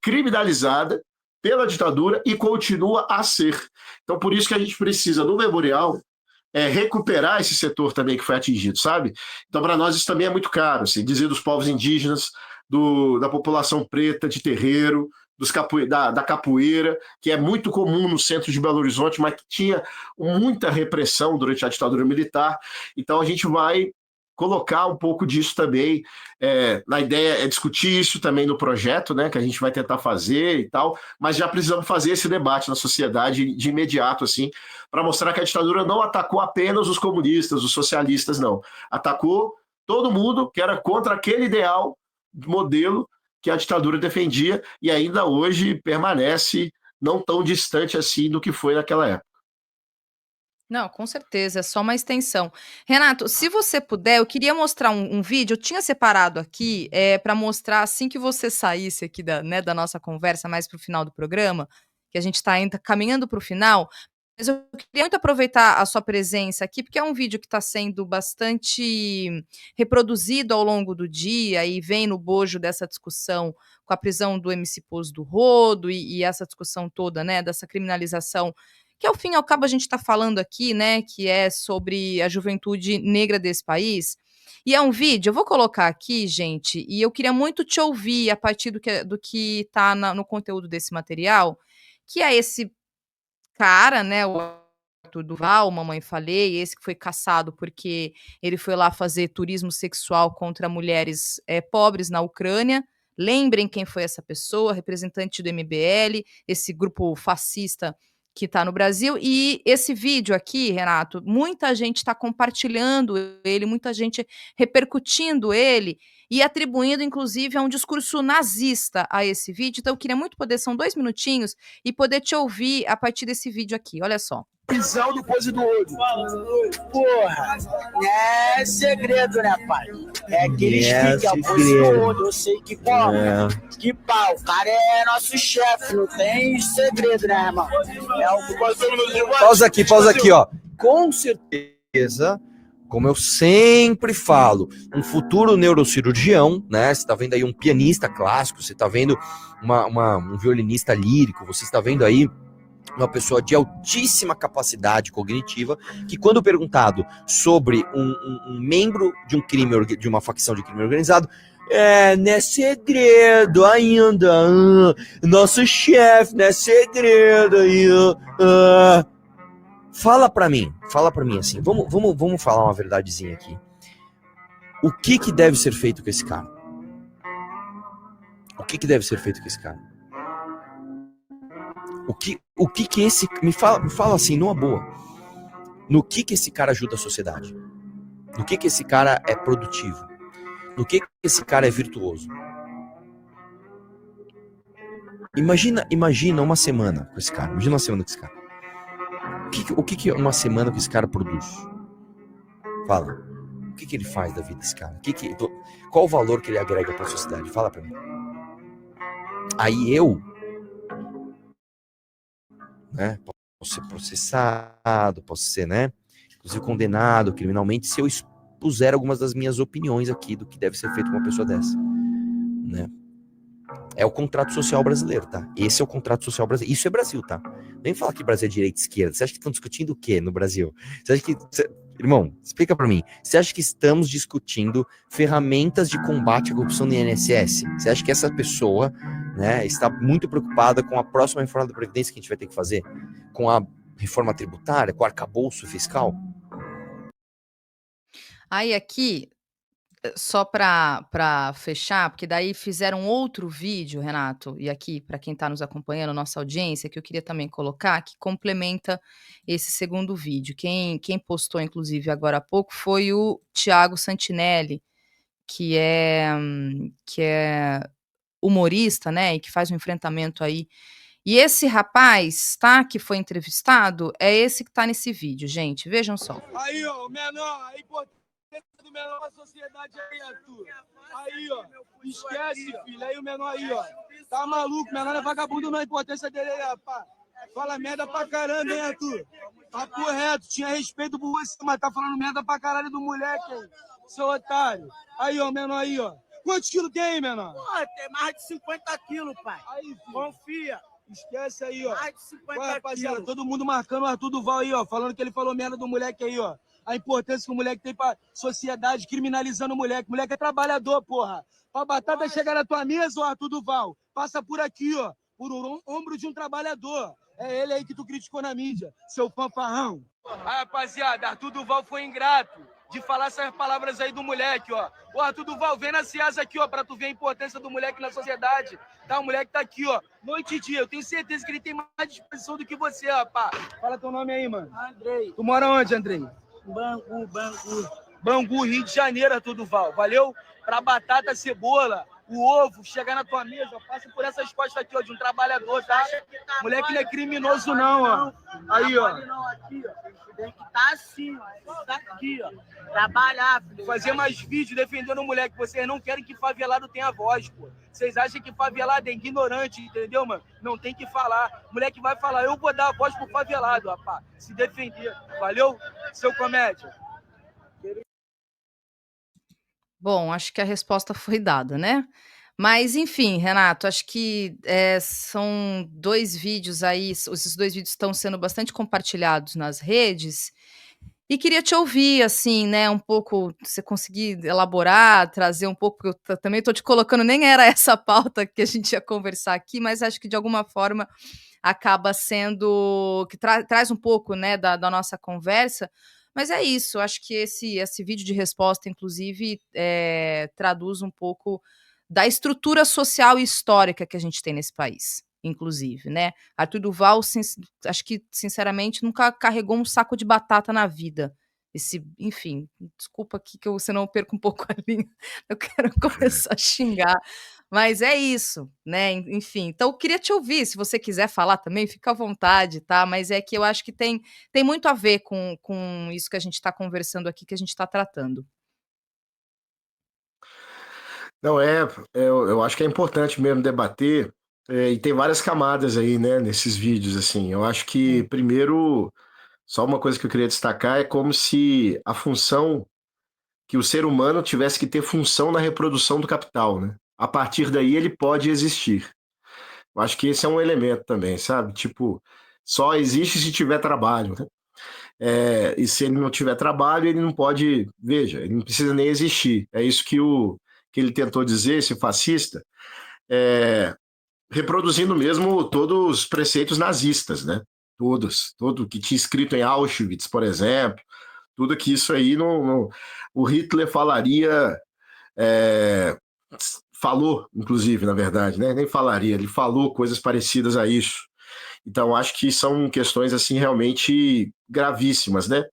criminalizada pela ditadura e continua a ser. Então, por isso que a gente precisa, no memorial, recuperar esse setor também que foi atingido, sabe? Então, para nós, isso também é muito caro, assim, dizer dos povos indígenas, da população preta de terreiro, da capoeira, que é muito comum no centro de Belo Horizonte, mas que tinha muita repressão durante a ditadura militar. Então a gente vai colocar um pouco disso também, na ideia é discutir isso também no projeto, né, que a gente vai tentar fazer e tal, mas já precisamos fazer esse debate na sociedade de imediato, assim, para mostrar que a ditadura não atacou apenas os comunistas, os socialistas, não. Atacou todo mundo que era contra aquele ideal, modelo que a ditadura defendia, e ainda hoje permanece não tão distante assim do que foi naquela época. Não, com certeza, é só uma extensão. Renato, se você puder, eu queria mostrar um vídeo, eu tinha separado aqui, para mostrar assim que você saísse aqui da nossa conversa, mais para o final do programa, que a gente está ainda caminhando para o final, mas eu queria muito aproveitar a sua presença aqui, porque é um vídeo que está sendo bastante reproduzido ao longo do dia e vem no bojo dessa discussão com a prisão do MC Pose do Rodo e essa discussão toda, né, dessa criminalização, que ao fim e ao cabo a gente está falando aqui, né, que é sobre a juventude negra desse país. E é um vídeo, eu vou colocar aqui, gente, e eu queria muito te ouvir a partir do que está no conteúdo desse material, que é esse cara, né, o Arthur Duval, Mamãe Falei, esse que foi caçado porque ele foi lá fazer turismo sexual contra mulheres pobres na Ucrânia. Lembrem quem foi essa pessoa, representante do MBL, esse grupo fascista que está no Brasil. E esse vídeo aqui, Renato, muita gente está compartilhando ele, muita gente repercutindo ele e atribuindo, inclusive, a um discurso nazista a esse vídeo. Então, eu queria muito poder, são 2 minutinhos, e poder te ouvir a partir desse vídeo aqui. Olha só. Prisão do Pose do Rodo. Porra, é segredo, né, pai? É que eles ficam, Pose do Rodo, eu sei que, pô, que pau, o cara é nosso chefe, não tem segredo, né, irmão? É o que Pausa aqui, ó. Com certeza, como eu sempre falo, um futuro neurocirurgião, né? Você tá vendo aí um pianista clássico, você tá vendo um violinista lírico, você está vendo aí uma pessoa de altíssima capacidade cognitiva, que quando perguntado sobre um membro de um crime, de uma facção de crime organizado, não é segredo ainda, nosso chefe, não é segredo aí, fala pra mim assim, vamos falar uma verdadezinha aqui. O que deve ser feito com esse cara? O que deve ser feito com esse cara? que esse... Me fala assim, numa boa. No que esse cara ajuda a sociedade? No que esse cara é produtivo? No que esse cara é virtuoso? Imagina uma semana com esse cara. Imagina uma semana com esse cara. O que uma semana com esse cara produz? Fala. O que ele faz da vida desse cara? Qual o valor que ele agrega para a sociedade? Fala para mim. Aí eu, né, posso ser processado, posso ser, né, inclusive condenado criminalmente se eu expuser algumas das minhas opiniões aqui do que deve ser feito com uma pessoa dessa, né? É o contrato social brasileiro, tá? Esse é o contrato social brasileiro. Isso é Brasil, tá? Nem falar que Brasil é direita e esquerda. Você acha que estão discutindo o quê no Brasil? Você acha que... Irmão, explica pra mim. Você acha que estamos discutindo ferramentas de combate à corrupção no INSS? Você acha que essa pessoa, né, está muito preocupada com a próxima reforma da Previdência que a gente vai ter que fazer? Com a reforma tributária? Com o arcabouço fiscal? Aí aqui, só para fechar, porque daí fizeram outro vídeo, Renato, e aqui, para quem está nos acompanhando, nossa audiência, que eu queria também colocar, que complementa esse segundo vídeo. Quem postou, inclusive, agora há pouco, foi o Thiago Santinelli, que é humorista, né, e que faz um enfrentamento aí. E esse rapaz, tá, que foi entrevistado, é esse que tá nesse vídeo, gente, vejam só. Aí, ó, o menor, a importância do menor na sociedade aí, Arthur. Aí, ó, esquece, filho, aí o menor aí, ó, tá maluco, o menor é vagabundo, não, a importância dele aí, rapaz. Fala merda pra caramba, hein, Arthur? Papo reto, tinha respeito por você, mas tá falando merda pra caralho do moleque aí, seu otário. Aí, ó, menor aí, ó. Quantos quilos tem aí, menor? Porra, tem mais de 50 quilos, pai. Aí, filho. Confia. Esquece aí, ó. Mais de 50 Ué, rapaziada, quilos. todo mundo marcando o Arthur Duval aí, ó, falando que ele falou merda do moleque aí, ó. A importância que o moleque tem pra sociedade, criminalizando o moleque. O moleque é trabalhador, porra. Pra batata chegar na tua mesa, ó, Arthur Duval, passa por aqui, ó, por um ombro de um trabalhador. É ele aí que tu criticou na mídia, seu fanfarrão. Aí, rapaziada, Arthur Duval foi ingrato de falar essas palavras aí do moleque, ó. Ô, Arthur Duval, vem na Ciasa aqui, ó, pra tu ver a importância do moleque na sociedade. Tá, o moleque tá aqui, ó, noite e dia. Eu tenho certeza que ele tem mais disposição do que você, rapaz. Fala teu nome aí, mano. Andrei. Tu mora onde, Andrei? Bangu. Bangu, Rio de Janeiro, Arthur Duval. Valeu? Pra batata, cebola, o ovo, chegar na tua mesa, passa por essas costas aqui, ó, de um trabalhador, tá? Moleque não é criminoso, não, ó. Aí, ó. Aqui, ó. Tem que estar assim, ó. Tá aqui, ó. Trabalhar, filho. Fazer mais vídeos defendendo o moleque. Vocês não querem que favelado tenha voz, pô. Vocês acham que favelado é ignorante, entendeu, mano? Não tem que falar. O moleque vai falar, eu vou dar a voz pro favelado, rapaz. Se defender. Valeu, seu comédia? Bom, acho que a resposta foi dada, né? Mas, enfim, Renato, acho que são 2 vídeos aí, esses 2 vídeos estão sendo bastante compartilhados nas redes, e queria te ouvir, assim, né, um pouco, você conseguir elaborar, trazer um pouco, porque eu também estou te colocando, nem era essa a pauta que a gente ia conversar aqui, mas acho que de alguma forma acaba sendo, que traz um pouco, né, da nossa conversa, mas é isso, acho que esse vídeo de resposta, inclusive, traduz um pouco da estrutura social e histórica que a gente tem nesse país, inclusive, né? Arthur Duval, acho que, sinceramente, nunca carregou um saco de batata na vida. Enfim, desculpa aqui que senão eu perco um pouco a linha, eu quero começar a xingar, mas é isso, né? Enfim, então eu queria te ouvir, se você quiser falar também, fica à vontade, tá? Mas é que eu acho que tem muito a ver com isso que a gente está conversando aqui, que a gente está tratando. Não, eu acho que é importante mesmo debater, e tem várias camadas aí, né, nesses vídeos, assim. Eu acho que, primeiro, só uma coisa que eu queria destacar é como se a função, que o ser humano tivesse que ter função na reprodução do capital, né? A partir daí ele pode existir. Eu acho que esse é um elemento também, sabe? Tipo, só existe se tiver trabalho, né? E se ele não tiver trabalho, ele não pode, veja, ele não precisa nem existir. É isso que ele tentou dizer, esse fascista, reproduzindo mesmo todos os preceitos nazistas, né? Tudo que tinha escrito em Auschwitz, por exemplo, tudo que isso aí o Hitler falaria, falou, inclusive, na verdade, né? Nem falaria, ele falou coisas parecidas a isso. Então, acho que são questões assim realmente gravíssimas, né?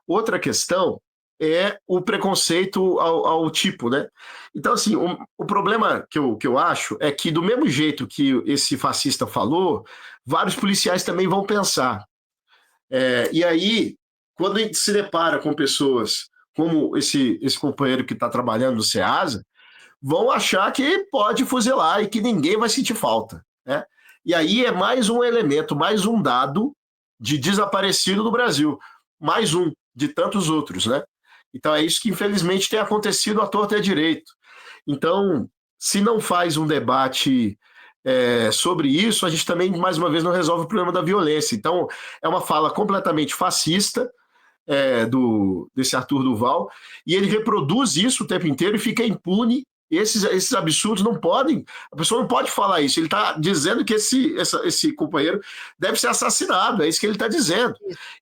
Outra questão é o preconceito ao tipo, né? Então, assim, o problema que eu acho é que, do mesmo jeito que esse fascista falou, vários policiais também vão pensar. E aí, quando a gente se depara com pessoas como esse companheiro que está trabalhando no SEASA, vão achar que pode fuzilar e que ninguém vai sentir falta, né? E aí é mais um elemento, mais um dado de desaparecido no Brasil, mais um de tantos outros, né? Então é isso que infelizmente tem acontecido à torta e à direito. Então, se não faz um debate sobre isso, a gente também, mais uma vez, não resolve o problema da violência. Então, é uma fala completamente fascista, desse Arthur Duval, e ele reproduz isso o tempo inteiro e fica impune. Esses absurdos não podem, a pessoa não pode falar isso. Ele está dizendo que esse companheiro deve ser assassinado, é isso que ele está dizendo.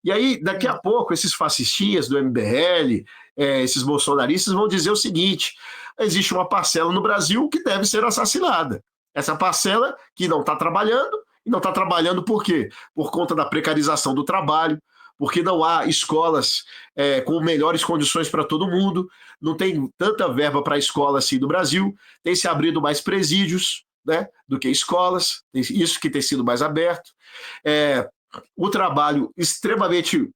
E aí, daqui a pouco, esses fascistinhas do MBL, esses bolsonaristas vão dizer o seguinte: existe uma parcela no Brasil que deve ser assassinada. Essa parcela que não está trabalhando, e não está trabalhando por quê? Por conta da precarização do trabalho, porque não há escolas com melhores condições para todo mundo, não tem tanta verba para a escola assim no Brasil, tem se abrido mais presídios, né, do que escolas, isso que tem sido mais aberto. O trabalho extremamente...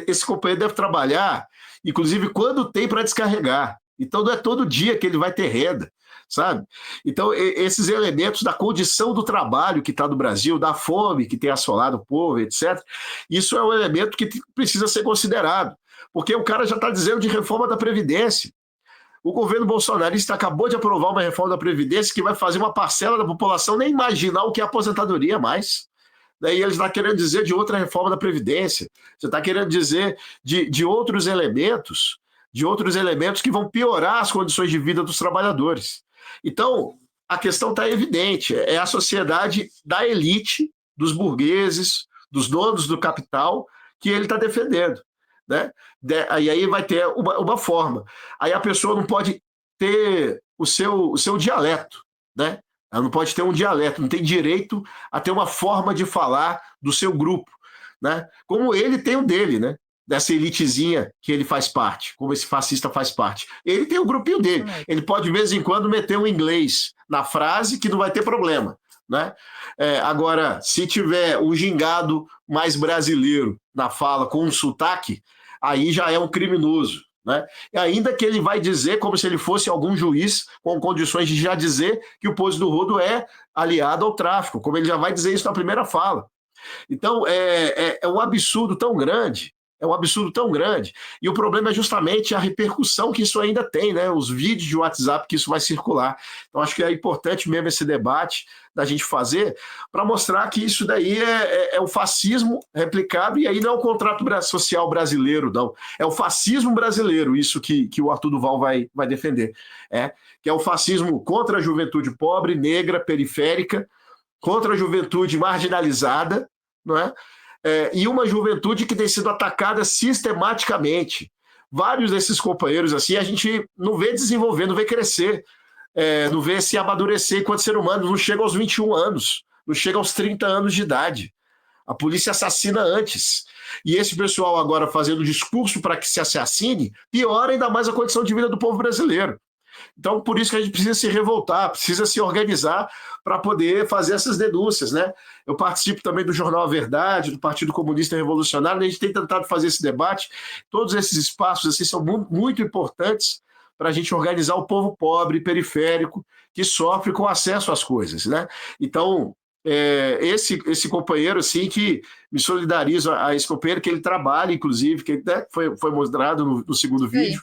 Esse companheiro deve trabalhar, inclusive, quando tem para descarregar. Então, não é todo dia que ele vai ter renda, sabe? Então, esses elementos da condição do trabalho que está no Brasil, da fome que tem assolado o povo, etc., isso é um elemento que precisa ser considerado, porque o cara já está dizendo de reforma da Previdência. O governo bolsonarista acabou de aprovar uma reforma da Previdência que vai fazer uma parcela da população nem imaginar o que é aposentadoria mais. Daí ele está querendo dizer de outra reforma da Previdência, você está querendo dizer de outros elementos que vão piorar as condições de vida dos trabalhadores. Então, a questão está evidente, é a sociedade da elite, dos burgueses, dos donos do capital, que ele está defendendo, né? E aí vai ter uma forma. Aí a pessoa não pode ter o seu dialeto, né? Ela não pode ter um dialeto, não tem direito a ter uma forma de falar do seu grupo, né? Como ele tem o dele, né? Dessa elitezinha que ele faz parte, como esse fascista faz parte. Ele tem o grupinho dele. Ele pode, de vez em quando, meter um inglês na frase que não vai ter problema, né? Agora, se tiver um gingado mais brasileiro na fala com um sotaque, aí já é um criminoso, né? E ainda que ele vai dizer como se ele fosse algum juiz com condições de já dizer que o Pose do Rodo é aliado ao tráfico, como ele já vai dizer isso na primeira fala. Então, é um absurdo tão grande, e o problema é justamente a repercussão que isso ainda tem, né? Os vídeos de WhatsApp que isso vai circular. Então, acho que é importante mesmo esse debate da gente fazer para mostrar que isso daí é o fascismo replicado, e aí não é o contrato social brasileiro, não. É o fascismo brasileiro, isso que o Arthur Duval vai defender. Que é o fascismo contra a juventude pobre, negra, periférica, contra a juventude marginalizada, não é? E uma juventude que tem sido atacada sistematicamente. Vários desses companheiros assim a gente não vê desenvolver, não vê crescer, não vê se amadurecer enquanto ser humano, não chega aos 21 anos, não chega aos 30 anos de idade. A polícia assassina antes. E esse pessoal agora fazendo discurso para que se assassine, piora ainda mais a condição de vida do povo brasileiro. Então, por isso que a gente precisa se revoltar, precisa se organizar para poder fazer essas denúncias, né? Eu participo também do Jornal A Verdade, do Partido Comunista Revolucionário, a gente tem tentado fazer esse debate. Todos esses espaços assim, são muito importantes para a gente organizar o povo pobre, periférico, que sofre com acesso às coisas, né? Então, esse companheiro, assim, que me solidarizo a esse companheiro, que ele trabalha, inclusive, que foi mostrado no segundo vídeo,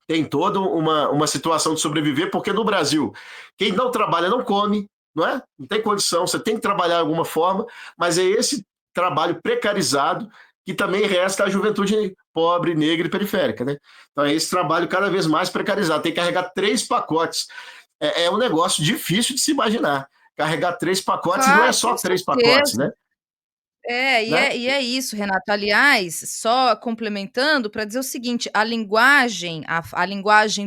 tem toda uma situação de sobreviver, porque no Brasil, quem não trabalha não come, não é? Não tem condição, você tem que trabalhar de alguma forma, mas é esse trabalho precarizado que também resta à juventude pobre, negra e periférica, né? Então é esse trabalho cada vez mais precarizado, tem que carregar 3 pacotes. É um negócio difícil de se imaginar. Carregar 3 pacotes, não é só 3 pacotes, né? E é isso, Renato. Aliás, só complementando para dizer o seguinte: a linguagem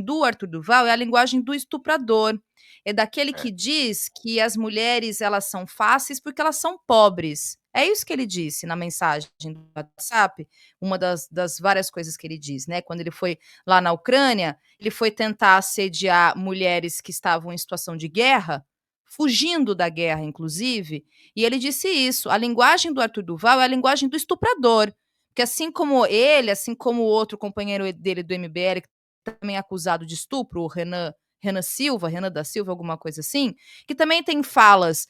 do Arthur Duval é a linguagem do estuprador. é daquele que diz que as mulheres elas são fáceis porque elas são pobres. É isso que ele disse na mensagem do WhatsApp, uma das várias coisas que ele diz, né? Quando ele foi lá na Ucrânia, ele foi tentar assediar mulheres que estavam em situação de guerra, fugindo da guerra, inclusive, e ele disse isso. A linguagem do Arthur Duval é a linguagem do estuprador. Porque assim como ele, assim como o outro companheiro dele do MBL, que também é acusado de estupro, o Renan da Silva, alguma coisa assim, que também tem falas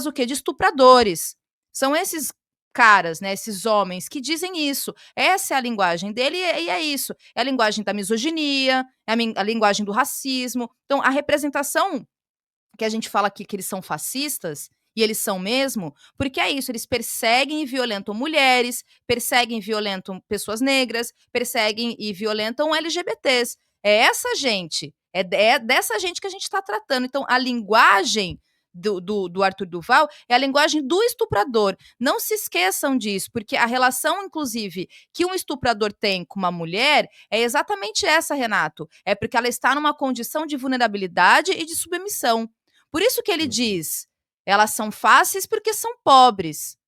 o quê? De estupradores. São esses caras, né, esses homens que dizem isso. Essa é a linguagem dele e é isso. É a linguagem da misoginia, é a linguagem do racismo. Então, a representação que a gente fala aqui que eles são fascistas, e eles são mesmo, porque é isso, eles perseguem e violentam mulheres, perseguem e violentam pessoas negras, perseguem e violentam LGBTs. É essa gente, é dessa gente que a gente está tratando. Então, a linguagem do Arthur Duval é a linguagem do estuprador. Não se esqueçam disso, porque a relação, inclusive, que um estuprador tem com uma mulher é exatamente essa, Renato. É porque ela está numa condição de vulnerabilidade e de submissão. Por isso que ele diz, elas são fáceis porque são pobres.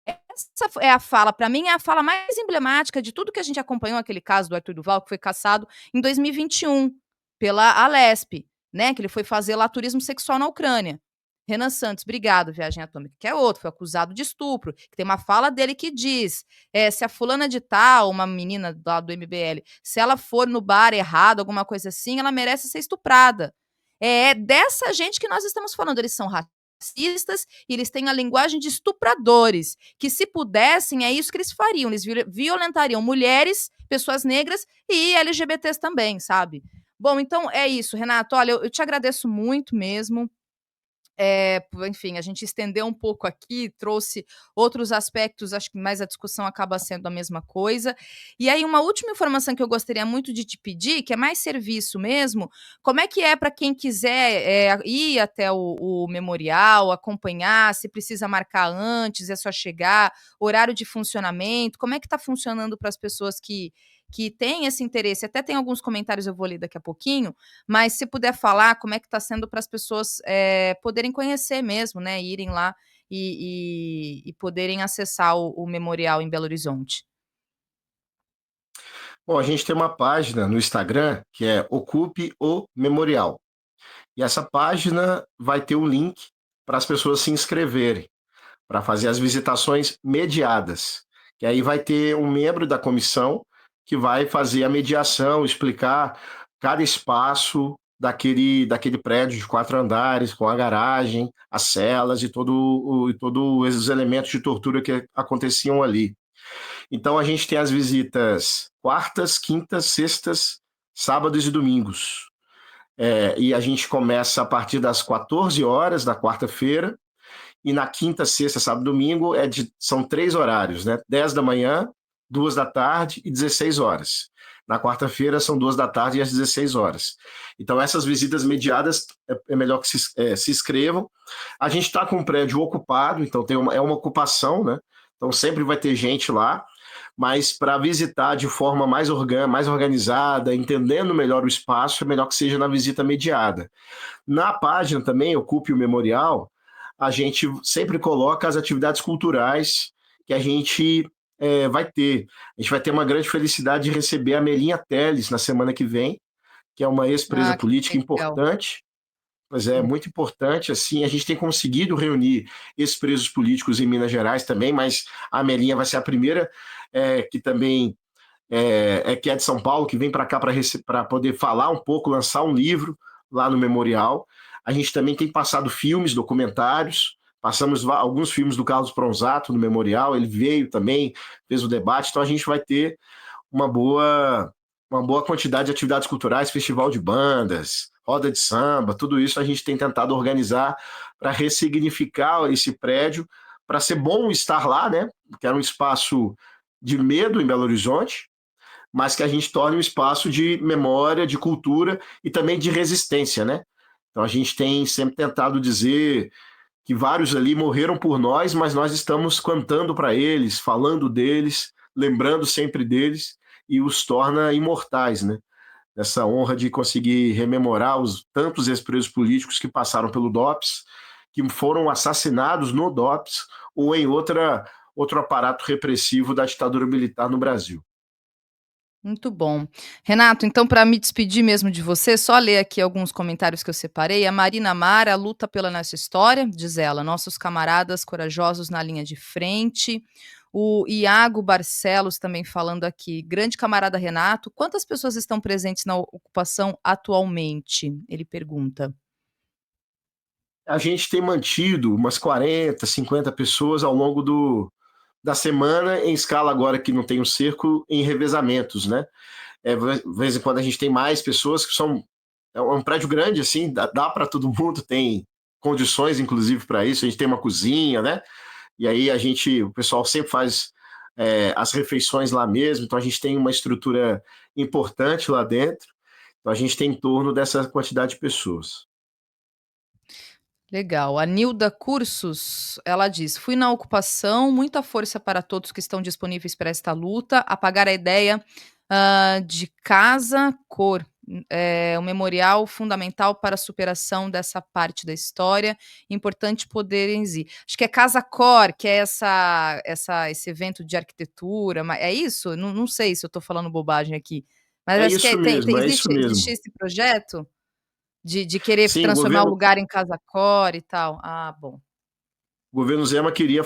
Essa é a fala, para mim, é a fala mais emblemática de tudo que a gente acompanhou aquele caso do Arthur Duval, que foi cassado em 2021 pela Alesp, né? Que ele foi fazer lá turismo sexual na Ucrânia. Renan Santos, obrigado, Viagem Atômica, que é outro, foi acusado de estupro, que tem uma fala dele que diz, se a fulana de tal, uma menina lá do MBL, se ela for no bar errado, alguma coisa assim, ela merece ser estuprada. É dessa gente que nós estamos falando, eles são racistas e eles têm a linguagem de estupradores, que se pudessem, é isso que eles fariam, eles violentariam mulheres, pessoas negras e LGBTs também, sabe? Bom, então é isso, Renato, olha, eu te agradeço muito mesmo. Enfim, a gente estendeu um pouco aqui, trouxe outros aspectos, acho que mais a discussão acaba sendo a mesma coisa. E aí, uma última informação que eu gostaria muito de te pedir, que é mais serviço mesmo, como é que é para quem quiser ir até o memorial, acompanhar, se precisa marcar antes, é só chegar, horário de funcionamento, como é que está funcionando para as pessoas que têm esse interesse? Até tem alguns comentários, eu vou ler daqui a pouquinho, mas se puder falar como é que está sendo para as pessoas poderem conhecer mesmo, né? Irem lá e poderem acessar o memorial em Belo Horizonte. Bom, a gente tem uma página no Instagram que é Ocupe o Memorial. E essa página vai ter um link para as pessoas se inscreverem, para fazer as visitações mediadas. Que aí vai ter um membro da comissão que vai fazer a mediação, explicar cada espaço daquele prédio de 4 andares, com a garagem, as celas e todos os elementos de tortura que aconteciam ali. Então a gente tem as visitas quartas, quintas, sextas, sábados e domingos. E a gente começa a partir das 14 horas da quarta-feira, e na quinta, sexta, sábado e domingo são 3 horários, né? 10 da manhã, 2 da tarde e 16 horas. Na quarta-feira são 2 da tarde e às 16 horas. Então essas visitas mediadas é melhor que se inscrevam. A gente está com um prédio ocupado, então é uma ocupação, né? Então sempre vai ter gente lá, mas para visitar de forma mais organizada, entendendo melhor o espaço, é melhor que seja na visita mediada. Na página também, Ocupe o Memorial, a gente sempre coloca as atividades culturais que a gente vai ter. A gente vai ter uma grande felicidade de receber a Melinha Teles na semana que vem, que é uma ex-presa política importante. Pois é, muito importante, assim, a gente tem conseguido reunir ex-presos políticos em Minas Gerais também, mas a Melinha vai ser a primeira que também que é de São Paulo, que vem para cá para poder falar um pouco, lançar um livro lá no Memorial. A gente também tem passado filmes, documentários, passamos alguns filmes do Carlos Pronzato no Memorial, ele veio também, fez o debate, então a gente vai ter uma boa quantidade de atividades culturais, festival de bandas, roda de samba, tudo isso a gente tem tentado organizar para ressignificar esse prédio, para ser bom estar lá, né? Que era um espaço de medo em Belo Horizonte, mas que a gente torne um espaço de memória, de cultura e também de resistência, né? Então a gente tem sempre tentado dizer que vários ali morreram por nós, mas nós estamos cantando para eles, falando deles, lembrando sempre deles, e os torna imortais, né? essa honra de conseguir rememorar tantos ex-presos políticos que passaram pelo DOPS, que foram assassinados no DOPS ou em outro aparato repressivo da ditadura militar no Brasil. Muito bom. Renato, então, para me despedir mesmo de você, só ler aqui alguns comentários que eu separei. A Marina Mara luta pela nossa história, diz ela, nossos camaradas corajosos na linha de frente. O Iago Barcelos também falando aqui, grande camarada Renato, quantas pessoas estão presentes na ocupação atualmente? Ele pergunta. A gente tem mantido umas 40, 50 pessoas ao longo da semana, em escala agora que não tem o cerco, em revezamentos, né? De vez em quando a gente tem mais pessoas que é um prédio grande, assim, dá para todo mundo, tem condições, inclusive, para isso. A gente tem uma cozinha, né? E aí o pessoal sempre faz as refeições lá mesmo, então a gente tem uma estrutura importante lá dentro. Então a gente tem em torno dessa quantidade de pessoas. Legal. A Nilda Cursos, ela diz: fui na ocupação, muita força para todos que estão disponíveis para esta luta, apagar a ideia de casa cor. É um memorial fundamental para a superação dessa parte da história. Importante poderem ir. Acho que é Casa Cor, que é esse evento de arquitetura. É isso? Não sei se eu estou falando bobagem aqui. Mas É acho que isso mesmo, é isso existe mesmo. esse projeto? De querer Sim, transformar o lugar em casa core e tal. Ah, bom. o governo Zema queria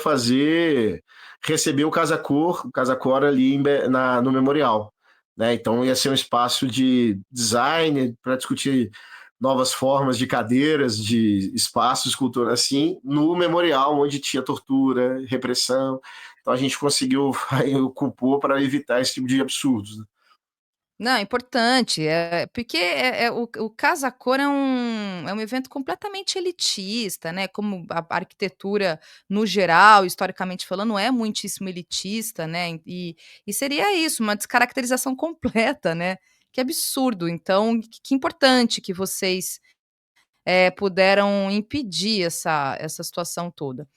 receber o Casa Cor ali no memorial, né? Então ia ser um espaço de design para discutir novas formas de cadeiras, de espaços culturais, assim, no memorial onde tinha tortura, repressão. Então a gente conseguiu, ocupou para evitar esse tipo de absurdos, né? Não, é importante, porque o Casa Cor é um evento completamente elitista, né, como a arquitetura no geral, historicamente falando, é muitíssimo elitista, né, e seria isso, uma descaracterização completa, né, que absurdo. Então, que importante que vocês, puderam impedir essa situação toda.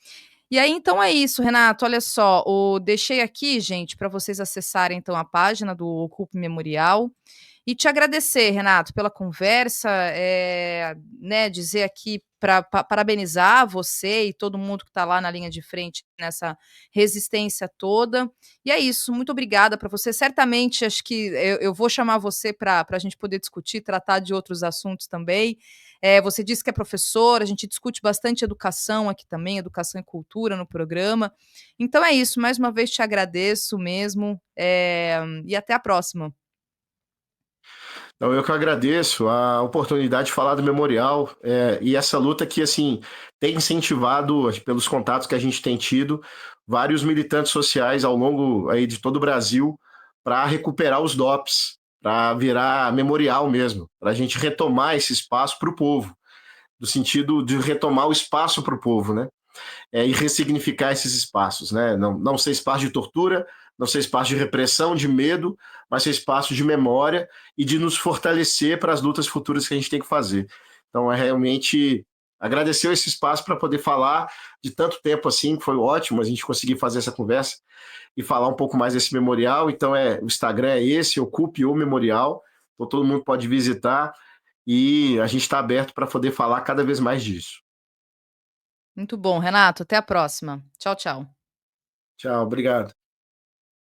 E aí, então é isso, Renato. Olha só, deixei aqui, gente, para vocês acessarem então a página do Ocupe Memorial. E te agradecer, Renato, pela conversa, né, dizer aqui para parabenizar você e todo mundo que está lá na linha de frente nessa resistência toda. E é isso, muito obrigada para você. Certamente, acho que eu vou chamar você para a gente poder discutir, tratar de outros assuntos também. Você disse que é professor, a gente discute bastante educação aqui também, educação e cultura no programa. Então é isso, mais uma vez te agradeço mesmo, e até a próxima. Então, eu que agradeço a oportunidade de falar do memorial e essa luta que, assim, tem incentivado, pelos contatos que a gente tem tido, vários militantes sociais ao longo aí de todo o Brasil para recuperar os DOPS, para virar memorial mesmo, para a gente retomar esse espaço para o povo, no sentido de retomar o espaço para o povo, né? E ressignificar esses espaços, né? Não ser espaço de tortura, não ser espaço de repressão, de medo, mas ser espaço de memória e de nos fortalecer para as lutas futuras que a gente tem que fazer. Então, é realmente agradecer esse espaço para poder falar de tanto tempo assim, foi ótimo a gente conseguir fazer essa conversa e falar um pouco mais desse memorial. Então, o Instagram é esse, Ocupe o Memorial, então todo mundo pode visitar e a gente está aberto para poder falar cada vez mais disso. Muito bom, Renato, até a próxima. Tchau, tchau. Tchau, obrigado.